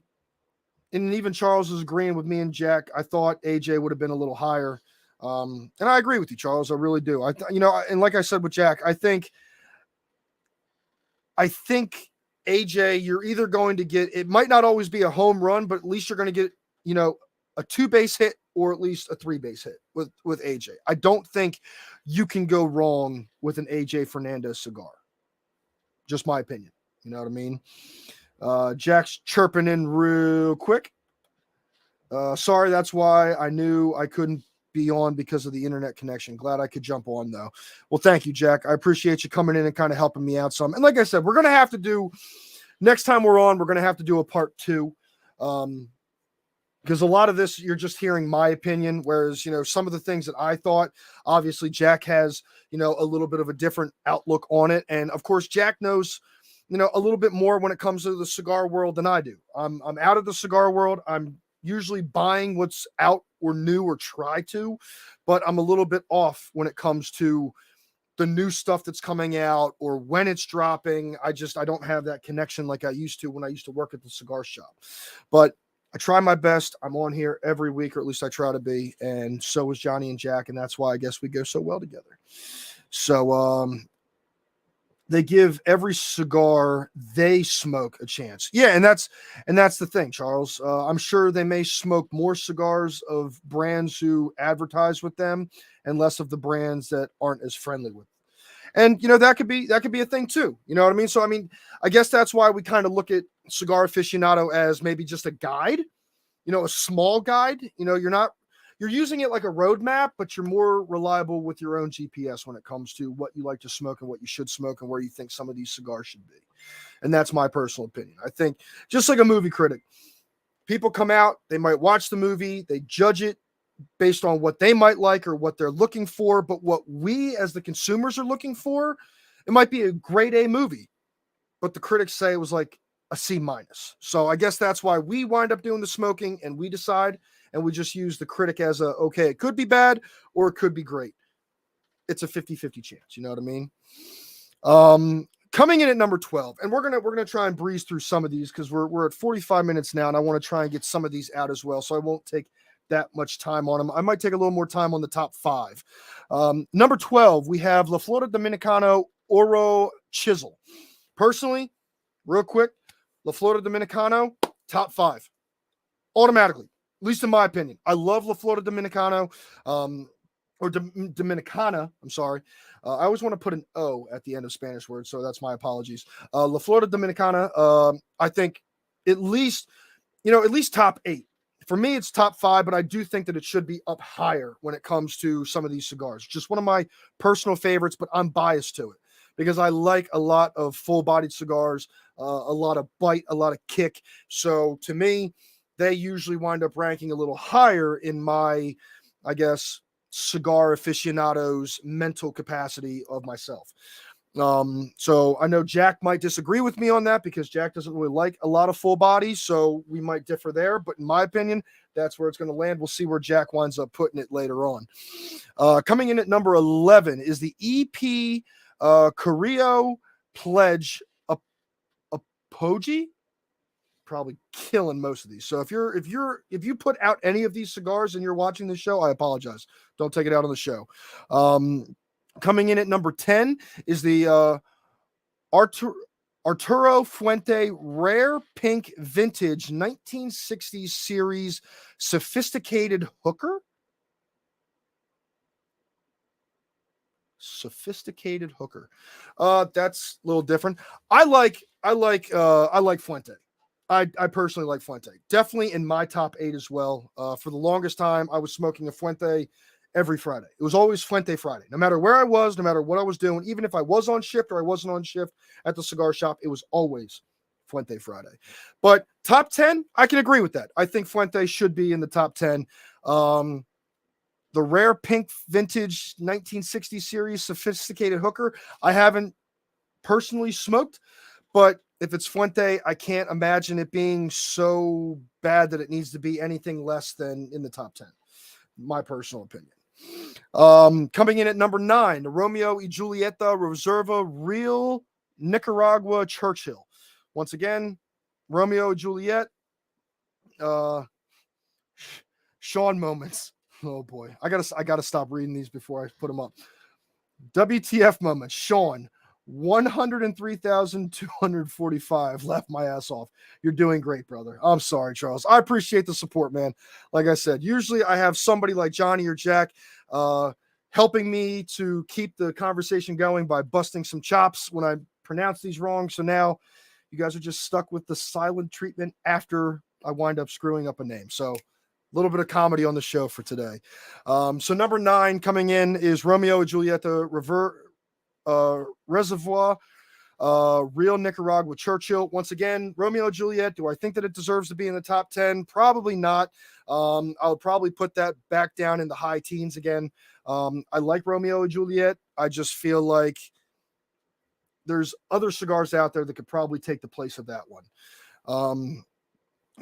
even Charles is agreeing with me and Jack. I thought AJ would have been a little higher. And I agree with you, Charles. I really do. And like I said with Jack, I think AJ, you're either going to get, it might not always be a home run, but at least you're going to get, a 2-base hit or at least a 3-base hit with AJ. I don't think you can go wrong with an AJ Fernandez cigar. Just my opinion. You know what I mean? Jack's chirping in real quick. Sorry, that's why I knew I couldn't be on because of the internet connection. Glad I could jump on though. Well, thank you, Jack. I appreciate you coming in and kind of helping me out some. And like I said, we're going to have to do, next time we're on, we're going to have to do a part 2. Because a lot of this, you're just hearing my opinion, whereas, some of the things that I thought, obviously Jack has, a little bit of a different outlook on it. And of course, Jack knows, a little bit more when it comes to the cigar world than I do. I'm out of the cigar world. I'm usually buying what's out or new or try to, but I'm a little bit off when it comes to the new stuff that's coming out or when it's dropping. I don't have that connection like I used to when I used to work at the cigar shop, but I try my best. I'm on here every week, or at least I try to be. And so is Johnny and Jack. And that's why I guess we go so well together. So, they give every cigar they smoke a chance. Yeah. And that's the thing, Charles. I'm sure they may smoke more cigars of brands who advertise with them and less of the brands that aren't as friendly with. And that could be a thing too. You know what I mean? So I mean, I guess that's why we kind of look at Cigar Aficionado as maybe just a guide, a small guide. You're using it like a roadmap, but you're more reliable with your own GPS when it comes to what you like to smoke and what you should smoke and where you think some of these cigars should be. And that's my personal opinion. I think just like a movie critic, people come out, they might watch the movie, they judge it based on what they might like or what they're looking for. But what we as the consumers are looking for, it might be a grade A movie, but the critics say it was like a C minus. So I guess that's why we wind up doing the smoking and we decide, and we just use the critic as okay, it could be bad or it could be great. It's a 50-50 chance. You know what I mean? Coming in at number 12, and we're gonna try and breeze through some of these because we're at 45 minutes now, and I want to try and get some of these out as well. So I won't take that much time on them. I might take a little more time on the top 5. Number 12, we have La Flor Dominicano Oro Chisel. Personally, real quick, La Flor Dominicano, top 5. Automatically, at least in my opinion. I love La Flor Dominicano, or Dominicana, I'm sorry. I always want to put an O at the end of Spanish words, so that's my apologies. La Flor Dominicana, I think at least top 8. For me, it's top 5, but I do think that it should be up higher when it comes to some of these cigars. Just one of my personal favorites, but I'm biased to it because I like a lot of full-bodied cigars, a lot of bite, a lot of kick. So to me, they usually wind up ranking a little higher in my, I guess, cigar aficionado's mental capacity of myself. So I know Jack might disagree with me on that because Jack doesn't really like a lot of full bodies, so we might differ there. But in my opinion, that's where it's going to land. We'll see where Jack winds up putting it later on. Coming in at number 11 is the EP Carrillo Pledge Apogee. Probably killing most of these. So if you put out any of these cigars and you're watching the show, I apologize. Don't take it out on the show. Coming in at number 10 is the Arturo Fuente Rare Pink Vintage 1960s Series Sophisticated Hooker. Sophisticated Hooker. That's a little different. I like Fuente. I personally like Fuente. Definitely in my top 8 as well. For the longest time, I was smoking a Fuente every Friday. It was always Fuente Friday. No matter where I was, no matter what I was doing, even if I was on shift or I wasn't on shift at the cigar shop, it was always Fuente Friday. But top 10, I can agree with that. I think Fuente should be in the top 10. The Rare Pink Vintage 1960 Series Sophisticated Hooker, I haven't personally smoked, but if it's Fuente, I can't imagine it being so bad that it needs to be anything less than in the top 10. My personal opinion. Coming in at number 9, the Romeo y Julieta Reserva Real Nicaragua Churchill. Once again, Romeo and Juliet. Sean moments. Oh boy, I gotta stop reading these before I put them up. WTF moments. Sean. 103,245. Left my ass off. You're doing great, brother. I'm sorry, Charles. I appreciate the support, man. Like I said, usually I have somebody like Johnny or Jack helping me to keep the conversation going by busting some chops when I pronounce these wrong. So now you guys are just stuck with the silent treatment after I wind up screwing up a name. So a little bit of comedy on the show for today. So number 9 coming in is Romeo and Julieta Reservoir Real Nicaragua Churchill. Once again, Romeo and Juliet, do I think that it deserves to be in the top 10? Probably not. I'll probably put that back down in the high teens again. I like Romeo and Juliet. I just feel like there's other cigars out there that could probably take the place of that one.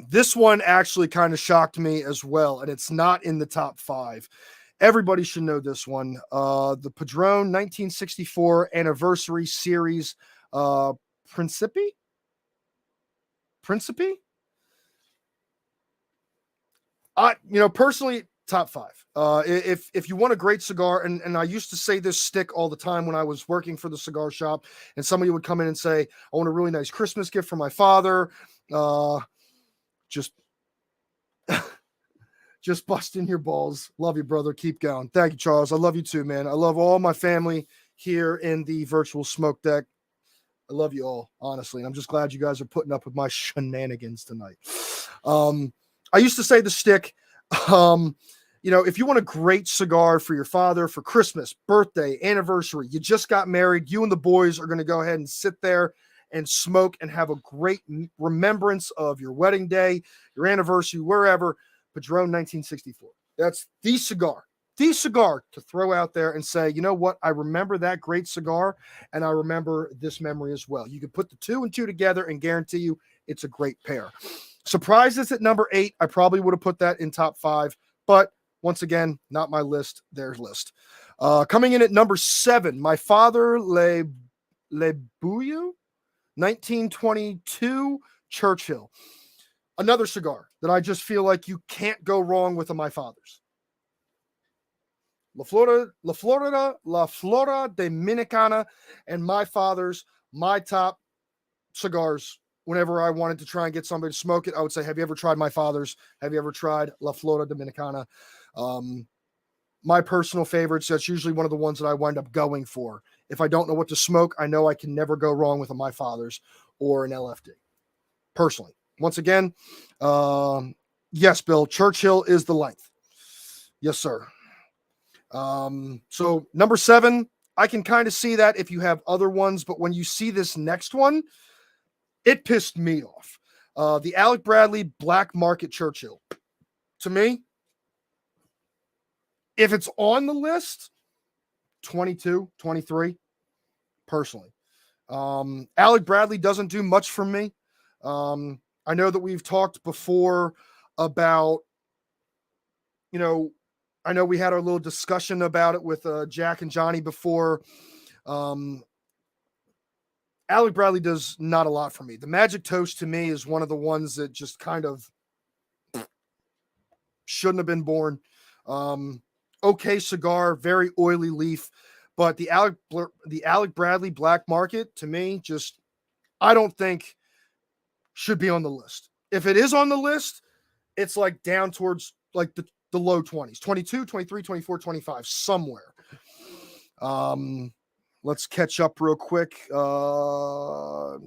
This one actually kind of shocked me as well, and it's not in the top 5. Everybody should know this one. The Padron 1964 Anniversary Series Principe? Personally, top 5. If you want a great cigar, and I used to say this stick all the time when I was working for the cigar shop, and somebody would come in and say, I want a really nice Christmas gift for my father. Just busting your balls. Love you, brother. Keep going. Thank you, Charles. I love you too, man. I love all my family here in the virtual smoke deck. I love you all, honestly, and I'm just glad you guys are putting up with my shenanigans tonight. I used to say the stick. If you want a great cigar for your father for Christmas, birthday, anniversary, you just got married, you and the boys are going to go ahead and sit there and smoke and have a great remembrance of your wedding day, your anniversary, wherever. Padron 1964. That's the cigar to throw out there and say, you know what? I remember that great cigar, and I remember this memory as well. You can put the 2 and 2 together and guarantee you it's a great pair. Surprises at number 8. I probably would have put that in top 5, but once again, not my list, their list. Coming in at number 7, my father, Le Bouillon, 1922 Churchill. Another cigar that I just feel like you can't go wrong with my father's. La Flora Dominicana, and my father's, my top cigars. Whenever I wanted to try and get somebody to smoke it, I would say, have you ever tried my father's? Have you ever tried La Flora Dominicana? My personal favorites, that's usually one of the ones that I wind up going for. If I don't know what to smoke, I know I can never go wrong with a my father's or an LFD. Personally. Once again, yes, Bill, Churchill is the length. Yes, sir. So number 7, I can kind of see that if you have other ones, but when you see this next one, it pissed me off. The Alec Bradley Black Market Churchill. To me, if it's on the list, 22, 23, personally. Alec Bradley doesn't do much for me. I know that we've talked before about, I know we had our little discussion about it with Jack and Johnny before. Alec Bradley does not a lot for me. The Magic Toast to me is one of the ones that just kind of shouldn't have been born. Okay cigar, very oily leaf, but the Alec Bradley Black Market to me just, I don't think should be on the list. If it is on the list, it's like down towards like the low 20s, 22, 23, 24, 25, somewhere. Let's catch up real quick. Bill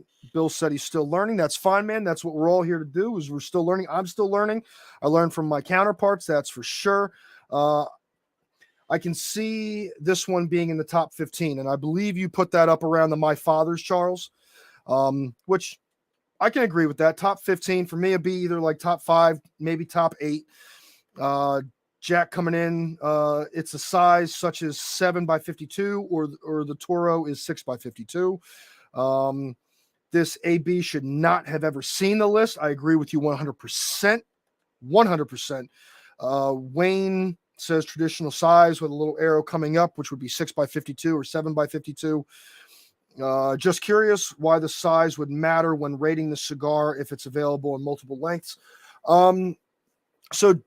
said he's still learning. That's fine, man. That's what we're all here to do, is we're still learning. I'm still learning. I learned from my counterparts, that's for sure. I can see this one being in the top 15, and I believe you put that up around the My Father's, Charles, which I can agree with that. Top 15 for me would be either like top 5, maybe top 8. Jack coming in, it's a size such as 7x52, or the Toro is 6x52. This AB should not have ever seen the list. I agree with you 100%. 100%. Wayne says traditional size with a little arrow coming up, which would be 6x52 or 7x52. Just curious why the size would matter when rating the cigar if it's available in multiple lengths. So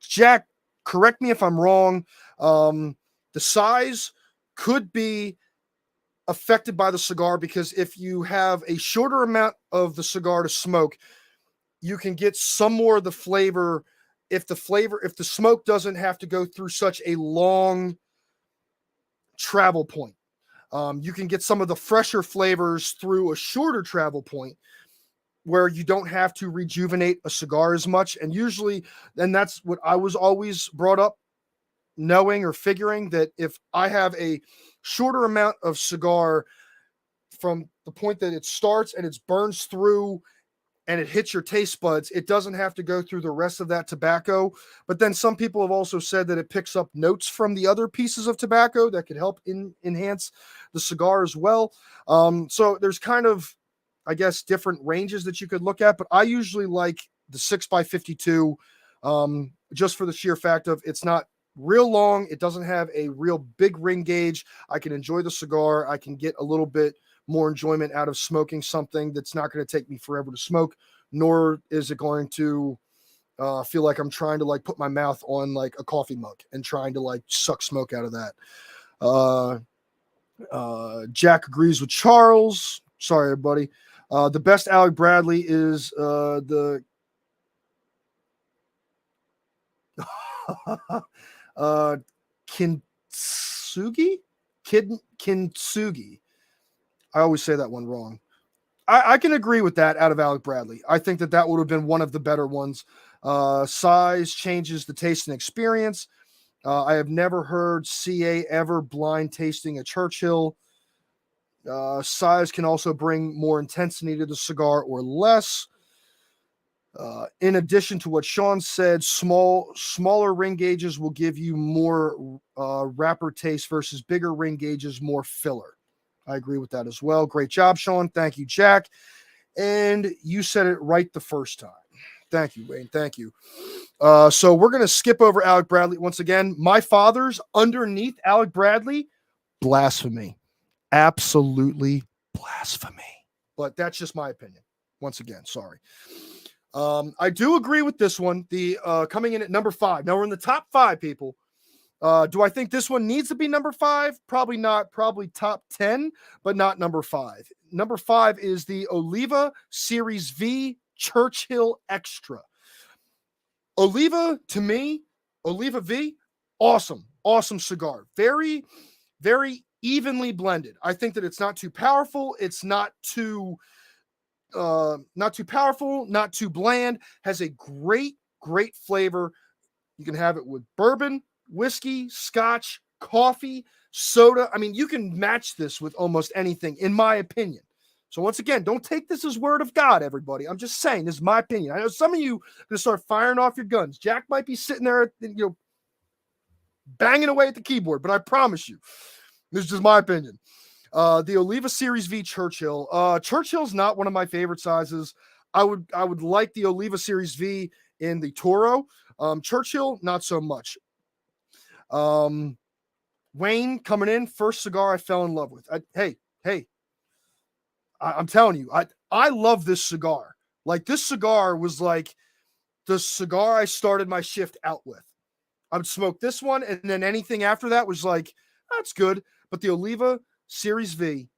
Jack, correct me if I'm wrong. The size could be affected by the cigar, because if you have a shorter amount of the cigar to smoke, you can get some more of the flavor. If the smoke doesn't have to go through such a long travel point, you can get some of the fresher flavors through a shorter travel point, where you don't have to rejuvenate a cigar as much. And usually, and that's what I was always brought up knowing or figuring, that if I have a shorter amount of cigar from the point that it starts and it burns through and it hits your taste buds, it doesn't have to go through the rest of that tobacco. But then some people have also said that it picks up notes from the other pieces of tobacco that could help enhance the cigar as well. So there's kind of, I guess, different ranges that you could look at, but I usually like the 6x52, just for the sheer fact of it's not real long. It doesn't have a real big ring gauge. I can enjoy the cigar. I can get a little bit more enjoyment out of smoking something that's not going to take me forever to smoke, nor is it going to feel like I'm trying to like put my mouth on like a coffee mug and trying to like suck smoke out of that. Jack agrees with Charles. Sorry, everybody. The best Alec Bradley is the Kintsugi. Kintsugi. I always say that one wrong. I can agree with that out of Alec Bradley. I think that would have been one of the better ones. Size changes the taste and experience. I have never heard CA ever blind tasting a Churchill. Size can also bring more intensity to the cigar or less. In addition to what Sean said, smaller ring gauges will give you more wrapper taste versus bigger ring gauges, more filler. I agree with that as well. Great job, Sean. Thank you, Jack. And you said it right the first time. Thank you, Wayne. Thank you. So we're going to skip over Alec Bradley once again. My father's underneath Alec Bradley, blasphemy. Absolutely blasphemy. But that's just my opinion. Once again, sorry. I do agree with this one. The coming in at number 5. Now we're in the top 5, people. Do I think this one needs to be number 5? Probably not. Probably top 10, but not number 5. Number 5 is the Oliva Series V Churchill Extra. Oliva, to me, Oliva V, awesome cigar. Very, very evenly blended. I think that it's not too powerful. It's not too powerful, not too bland. Has a great flavor. You can have it with bourbon, whiskey, scotch, coffee, soda. I mean, you can match this with almost anything, in my opinion. So once again, don't take this as word of God, everybody. I'm just saying, this is my opinion. I know some of you are going to start firing off your guns. Jack might be sitting there, banging away at the keyboard, but I promise you, this is just my opinion. The Oliva Series V Churchill. Churchill's not one of my favorite sizes. I would like the Oliva Series V in the Toro. Churchill, not so much. Wayne coming in, first cigar I fell in love with. Hey, I'm telling you, I love this cigar. Like, this cigar was like the cigar I started my shift out with. I would smoke this one, and then anything after that was like, that's good. But the Oliva Series V,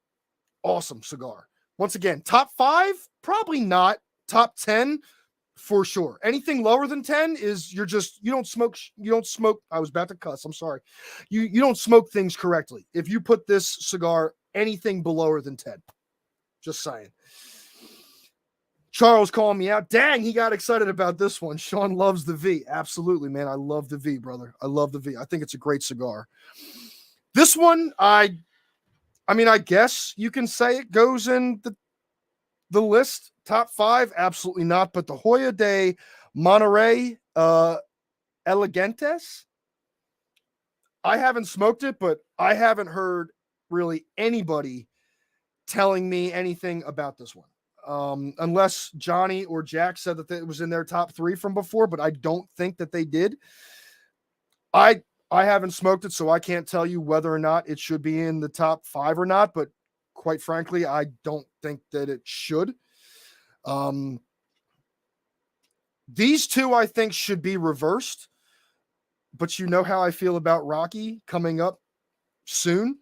awesome cigar. Once again, top 5, probably not. Top 10, for sure. Anything lower than 10 is you don't smoke. I was about to cuss. I'm sorry. You don't smoke things correctly. If you put this cigar anything below than 10. Just saying. Charles calling me out. Dang, he got excited about this one. Sean loves the V. Absolutely, man. I love the V, brother. I love the V. I think it's a great cigar. This one, I mean, I guess you can say it goes in the list. Top 5, absolutely not. But the Hoya de Monterey Elegantes, I haven't smoked it, but I haven't heard really anybody telling me anything about this one. Unless Johnny or Jack said that it was in their top 3 from before, but I don't think that they did. I haven't smoked it, so I can't tell you whether or not it should be in the top 5 or not, but quite frankly, I don't think that it should. These two, I think, should be reversed, but you know how I feel about Rocky coming up soon.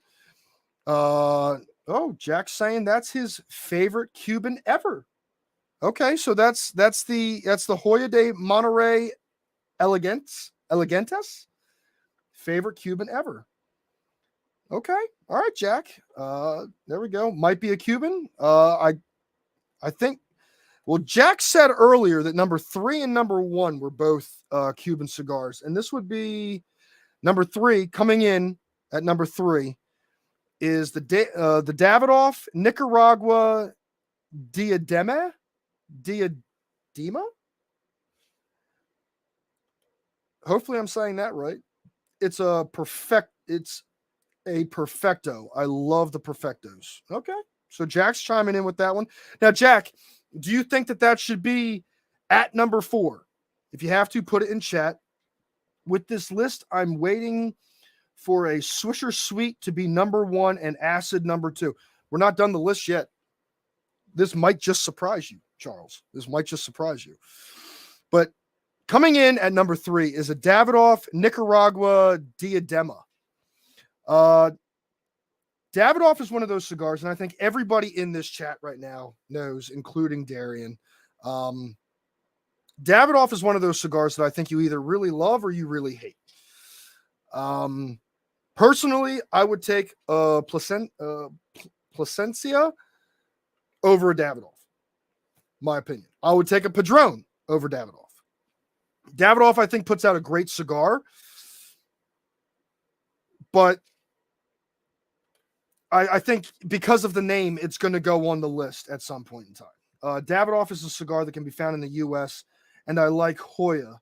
Oh, Jack's saying that's his favorite Cuban ever. Okay, so that's the Hoya de Monterey Elegantes. Favorite Cuban ever. Okay. All right, Jack. There we go. Might be a Cuban. I think, well, Jack said earlier that number 3 and number 1 were both Cuban cigars. And this would be number 3. Coming in at number 3 is the Davidoff Nicaragua Diadema. Hopefully I'm saying that right. It's a perfecto. I love the perfectos. Okay. So Jack's chiming in with that one. Now, Jack, do you think that should be at number 4? If you have to, put it in chat. With this list, I'm waiting for a Swisher Sweet to be number 1 and Acid number 2. We're not done the list yet. This might just surprise you, Charles. This might just surprise you. But coming in at number 3 is a Davidoff Nicaragua Diadema. Davidoff is one of those cigars, and I think everybody in this chat right now knows, including Darian. Davidoff is one of those cigars that I think you either really love or you really hate. Personally, I would take Plasencia over a Davidoff. My opinion. I would take a Padron over Davidoff. Davidoff, I think, puts out a great cigar, but I think because of the name, it's going to go on the list at some point in time. Davidoff is a cigar that can be found in the U.S., and I like Hoya,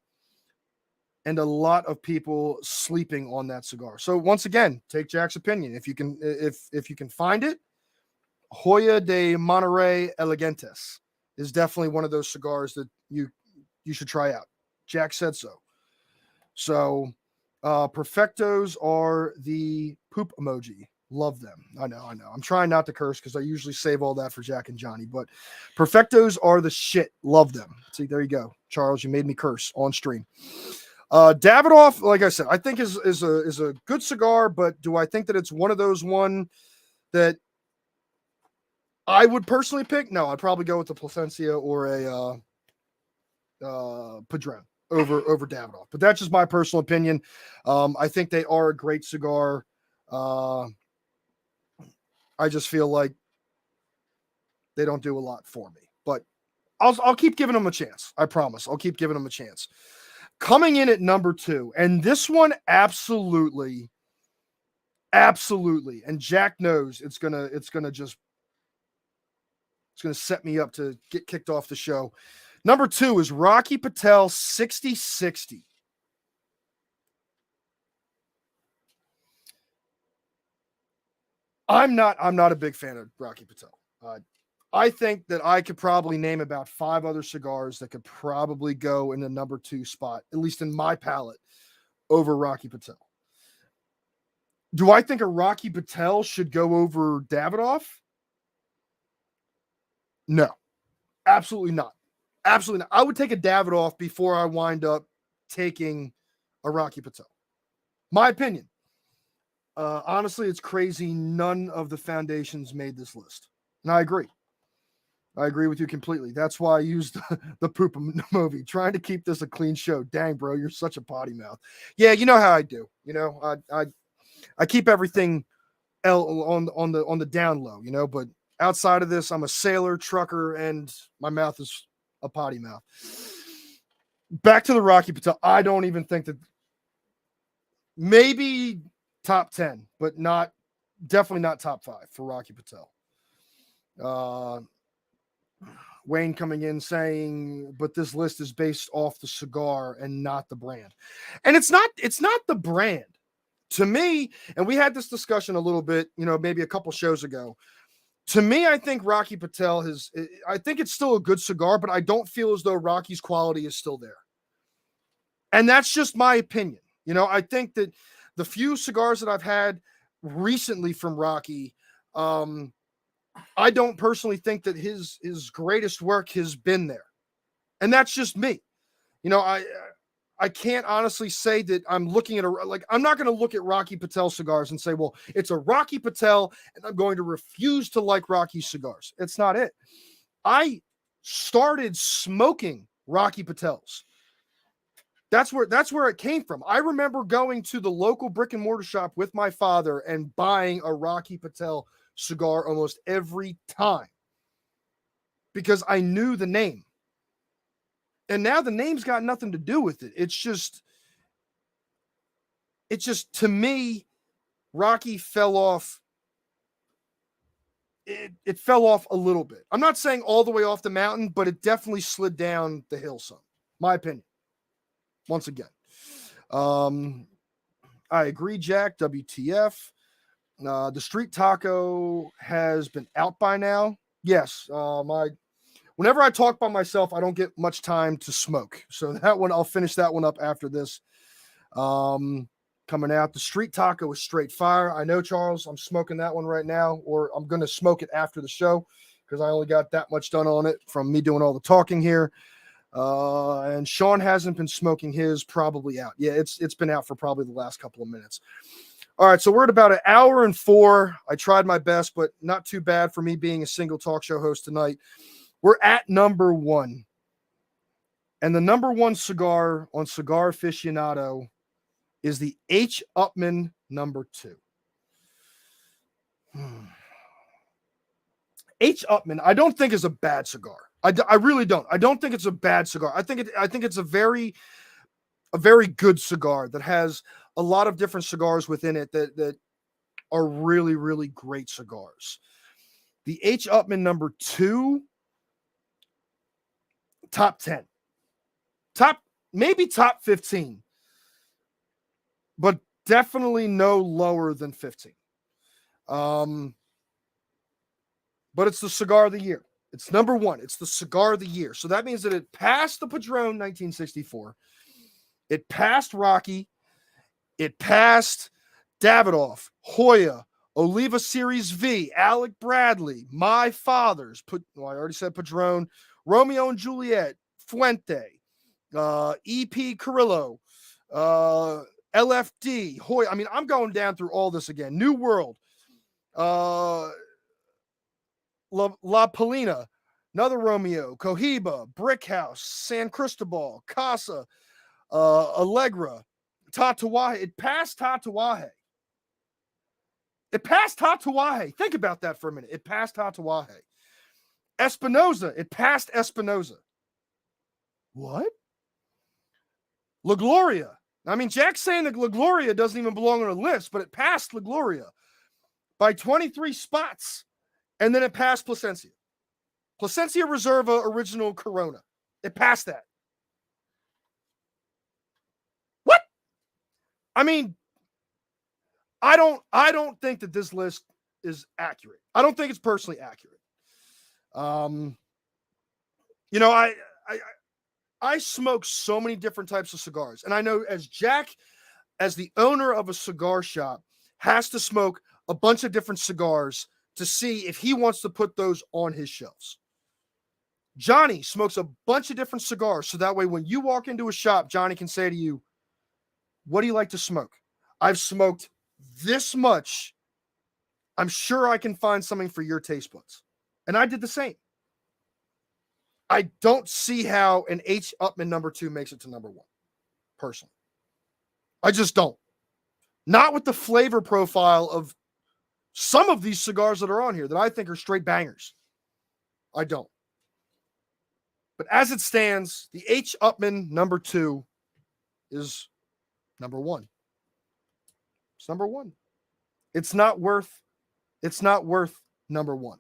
and a lot of people sleeping on that cigar. So once again, take Jack's opinion. If you can find it, Hoya de Monterrey Elegantes is definitely one of those cigars that you should try out. Jack said so. So Perfectos are the poop emoji. Love them. I know. I'm trying not to curse because I usually save all that for Jack and Johnny, but Perfectos are the shit. Love them. See, there you go. Charles, you made me curse on stream. Davidoff, like I said, I think is a good cigar, but do I think that it's one of those one that I would personally pick? No, I'd probably go with the Plasencia or a Padron over Davidoff. But that's just my personal opinion. I think they are a great cigar. I just feel like they don't do a lot for me, but I'll keep giving them a chance. I promise. I'll keep giving them a chance. Coming in at number 2, and this one absolutely, and Jack knows it's gonna set me up to get kicked off the show. Number 2 is Rocky Patel 6060. I'm not a big fan of Rocky Patel. I think that I could probably name about 5 other cigars that could probably go in the number 2 spot, at least in my palate, over Rocky Patel. Do I think a Rocky Patel should go over Davidoff? No, absolutely not. Absolutely not. I would take a Davidoff before I wind up taking a Rocky Patel. My opinion. Honestly, it's crazy. None of the foundations made this list. And I agree. I agree with you completely. That's why I used the poop movie, trying to keep this a clean show. Dang, bro, you're such a potty mouth. Yeah, you know how I do. You know, I keep everything on the down low, you know, but outside of this, I'm a sailor, trucker, and my mouth is a potty mouth. Back to the Rocky Patel. I don't even think that, maybe top 10, but definitely not top 5 for Rocky Patel. Wayne coming in saying, but this list is based off the cigar and not the brand. And it's not the brand to me. And we had this discussion a little bit, you know, maybe a couple shows ago. To me, I think Rocky Patel I think it's still a good cigar, but I don't feel as though Rocky's quality is still there. And that's just my opinion. You know, I think that the few cigars that I've had recently from Rocky, I don't personally think that his greatest work has been there. And that's just me. You know, I can't honestly say that I'm looking at I'm not going to look at Rocky Patel cigars and say, well, it's a Rocky Patel and I'm going to refuse to like Rocky cigars. It's not it. I started smoking Rocky Patels. That's where it came from. I remember going to the local brick and mortar shop with my father and buying a Rocky Patel cigar almost every time because I knew the name. And now the name's got nothing to do with it. It's just to me, Rocky fell off. It fell off a little bit. I'm not saying all the way off the mountain, but it definitely slid down the hill some. My opinion. Once again. I agree, Jack. WTF. The street taco has been out by now. Yes. Whenever I talk by myself, I don't get much time to smoke. So that one, I'll finish that one up after this. Coming out, the street taco is straight fire. I know, Charles, I'm smoking that one right now, or I'm going to smoke it after the show because I only got that much done on it from me doing all the talking here. And Sean hasn't been smoking his, probably out. Yeah, it's been out for probably the last couple of minutes. All right, so we're at about 1 hour and 4. I tried my best, but not too bad for me being a single talk show host tonight. We're at number 1. And the number 1 cigar on Cigar Aficionado is the H. Upmann number 2. H. Upmann, I don't think is a bad cigar. I really don't. I don't think it's a bad cigar. I think it's a very good cigar that has a lot of different cigars within it that are really, really great cigars. The H. Upmann number 2, top 10. Maybe top 15. But definitely no lower than 15. But it's the cigar of the year. It's number 1. It's the cigar of the year. So that means that it passed the Padron 1964. It passed Rocky. It passed Davidoff, Hoya, Oliva Series V, Alec Bradley, My Fathers. I already said Padron, Romeo and Juliet, Fuente, EP Carrillo, LFD, Hoya. I mean, I'm going down through all this again. New World, La Polina, another Romeo, Cohiba, Brickhouse, San Cristobal, Casa, Allegra, Tatuaje. It passed Tatuaje. Think about that for a minute. It passed Tatuaje. Espinosa. It passed Espinosa. What? La Gloria. I mean, Jack's saying that La Gloria doesn't even belong on a list, but it passed La Gloria by 23 spots. And then it passed Plasencia. Plasencia Reserva Original Corona. It passed that. What? I mean, I don't think that this list is accurate. I don't think it's personally accurate. I smoke so many different types of cigars. And I know as Jack, as the owner of a cigar shop, has to smoke a bunch of different cigars to see if he wants to put those on his shelves. Johnny smokes a bunch of different cigars. So that way, when you walk into a shop, Johnny can say to you, what do you like to smoke? I've smoked this much. I'm sure I can find something for your taste buds. And I did the same. I don't see how an H. Upmann number 2 makes it to number 1, personally. I just don't. Not with the flavor profile of some of these cigars that are on here that I think are straight bangers. I don't. But as it stands, the H. Upmann number 2 is number 1. It's number 1. It's not worth number 1.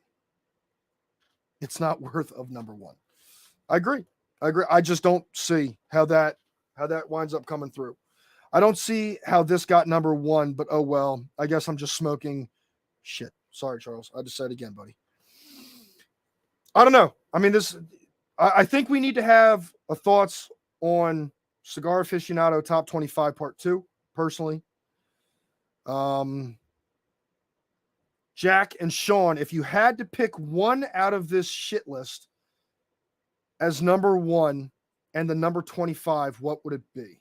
It's not worth of number 1. I agree. I just don't see how that winds up coming through. I don't see how this got number 1, but oh well. I guess I'm just smoking shit. Sorry, Charles. I just said it again, buddy. I don't know. I mean, I think we need to have a thoughts on Cigar Aficionado Top 25 Part 2, personally. Jack and Sean, if you had to pick one out of this shit list as number 1 and the number 25, what would it be?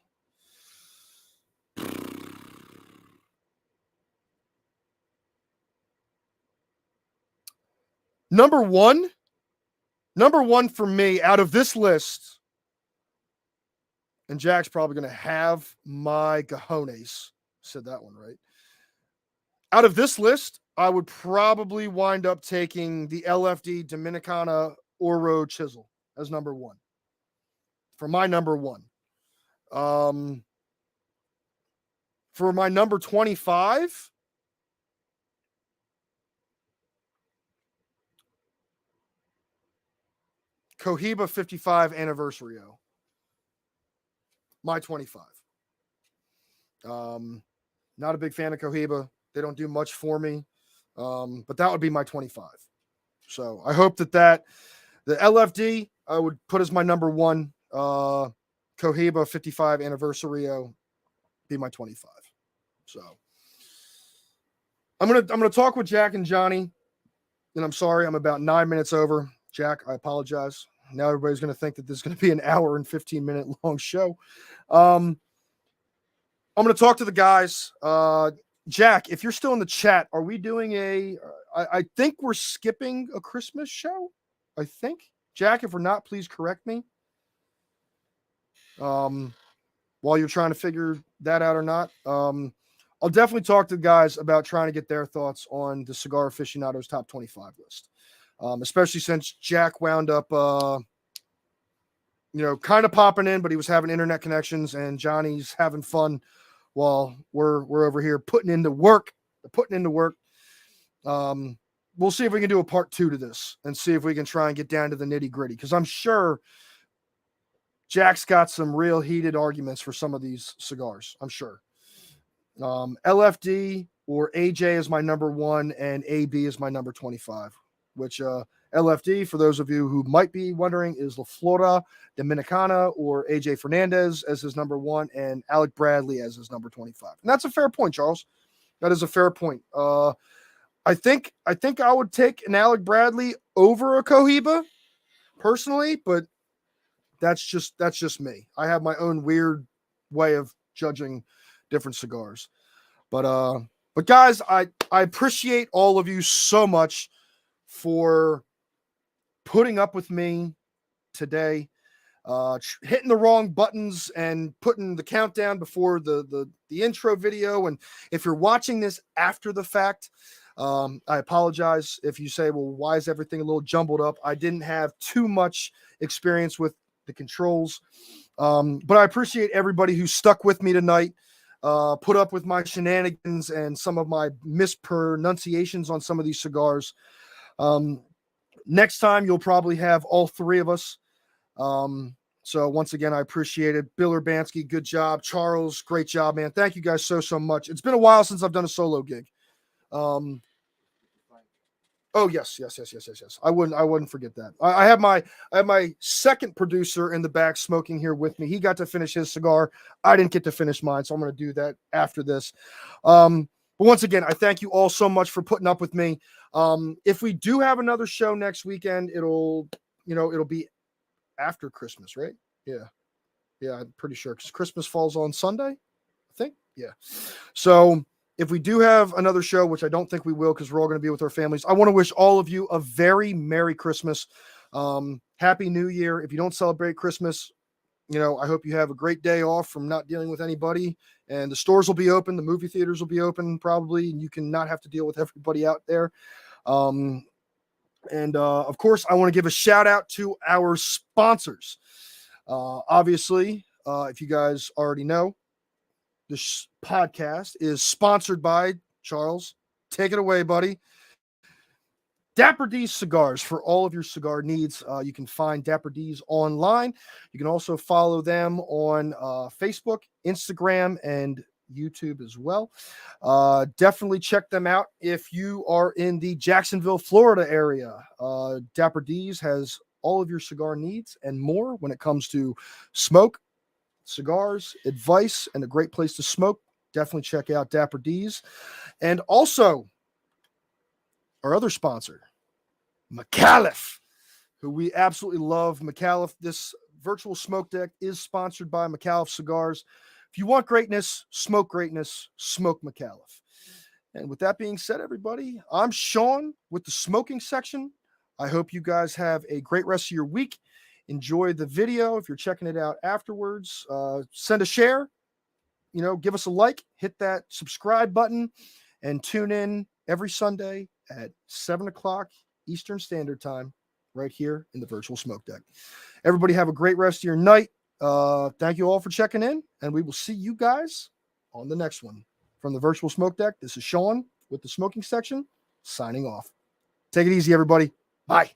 Number one for me out of this list, and Jack's probably going to have my cojones. Said that one right. Out of this list, I would probably wind up taking the LFD Dominicana Oro Chisel as number 1. For my number 1. For my number 25, Cohiba 55 Anniversario. My 25. Not a big fan of Cohiba. They don't do much for me. But that would be my 25. So I hope that the LFD I would put as my number 1. Cohiba 55 Anniversario be my 25. So I'm gonna talk with Jack and Johnny. And I'm sorry, I'm about 9 minutes over. Jack, I apologize. Now everybody's gonna think that this is gonna be an hour and 15-minute long show. I'm gonna talk to the guys. Jack, if you're still in the chat, are we doing I think we're skipping a Christmas show. I think. Jack, if we're not, please correct me. While you're trying to figure that out or not. I'll definitely talk to the guys about trying to get their thoughts on the Cigar Aficionado's top 25 list, especially since Jack wound up, kind of popping in, but he was having internet connections, and Johnny's having fun while we're over here putting into work. We'll see if we can do a part 2 to this and see if we can try and get down to the nitty gritty, because I'm sure Jack's got some real heated arguments for some of these cigars. I'm sure. LFD or AJ is my number 1 and AB is my number 25, which LFD, for those of you who might be wondering, is La Flora Dominicana, or AJ Fernandez as his number 1 and Alec Bradley as his number 25. And that's a fair point, Charles. That is a fair point. I think I would take an Alec Bradley over a Cohiba personally, but that's just me. I have my own weird way of judging different cigars. But guys, I appreciate all of you so much for putting up with me today, hitting the wrong buttons and putting the countdown before the intro video. And if you're watching this after the fact, I apologize if you say, well, why is everything a little jumbled up? I didn't have too much experience with the controls. But I appreciate everybody who stuck with me tonight, put up with my shenanigans and some of my mispronunciations on some of these cigars. Next time, you'll probably have all 3 of us. So once again, I appreciate it. Bill Urbanski, good job. Charles, great job, man. Thank you guys so much. It's been a while since I've done a solo gig. Oh yes. I wouldn't forget that. I have my second producer in the back smoking here with me. He got to finish his cigar. I didn't get to finish mine, so I'm going to do that after this. But once again, I thank you all so much for putting up with me. If we do have another show next weekend, it'll be after Christmas, right? Yeah, I'm pretty sure, because Christmas falls on Sunday, I think. Yeah. So if we do have another show, which I don't think we will, because we're all going to be with our families, I want to wish all of you a very Merry Christmas. Happy New Year. If you don't celebrate Christmas, I hope you have a great day off from not dealing with anybody, and the stores will be open. The movie theaters will be open probably, and you can not have to deal with everybody out there. Of course, I want to give a shout out to our sponsors. Obviously, if you guys already know, this podcast is sponsored by Charles. Take it away, buddy. Dapper D's Cigars for all of your cigar needs. You can find Dapper D's online. You can also follow them on Facebook, Instagram, and YouTube as well. Definitely check them out if you are in the Jacksonville, Florida area. Dapper D's has all of your cigar needs and more when it comes to smoke, cigars, advice, and a great place to smoke. Definitely check out Dapper D's. And also our other sponsor, McAuliffe, who we absolutely love. McAuliffe, this virtual smoke deck is sponsored by McAuliffe Cigars. If you want greatness, smoke McAuliffe. And with that being said, everybody, I'm Sean with the smoking section. I hope you guys have a great rest of your week. Enjoy the video. If you're checking it out afterwards, send a share, give us a like, hit that subscribe button, and tune in every Sunday at 7:00 Eastern Standard Time right here in the Virtual Smoke Deck. Everybody have a great rest of your night. Thank you all for checking in, and we will see you guys on the next one. From the Virtual Smoke Deck, this is Sean with the smoking section, signing off. Take it easy, everybody. Bye.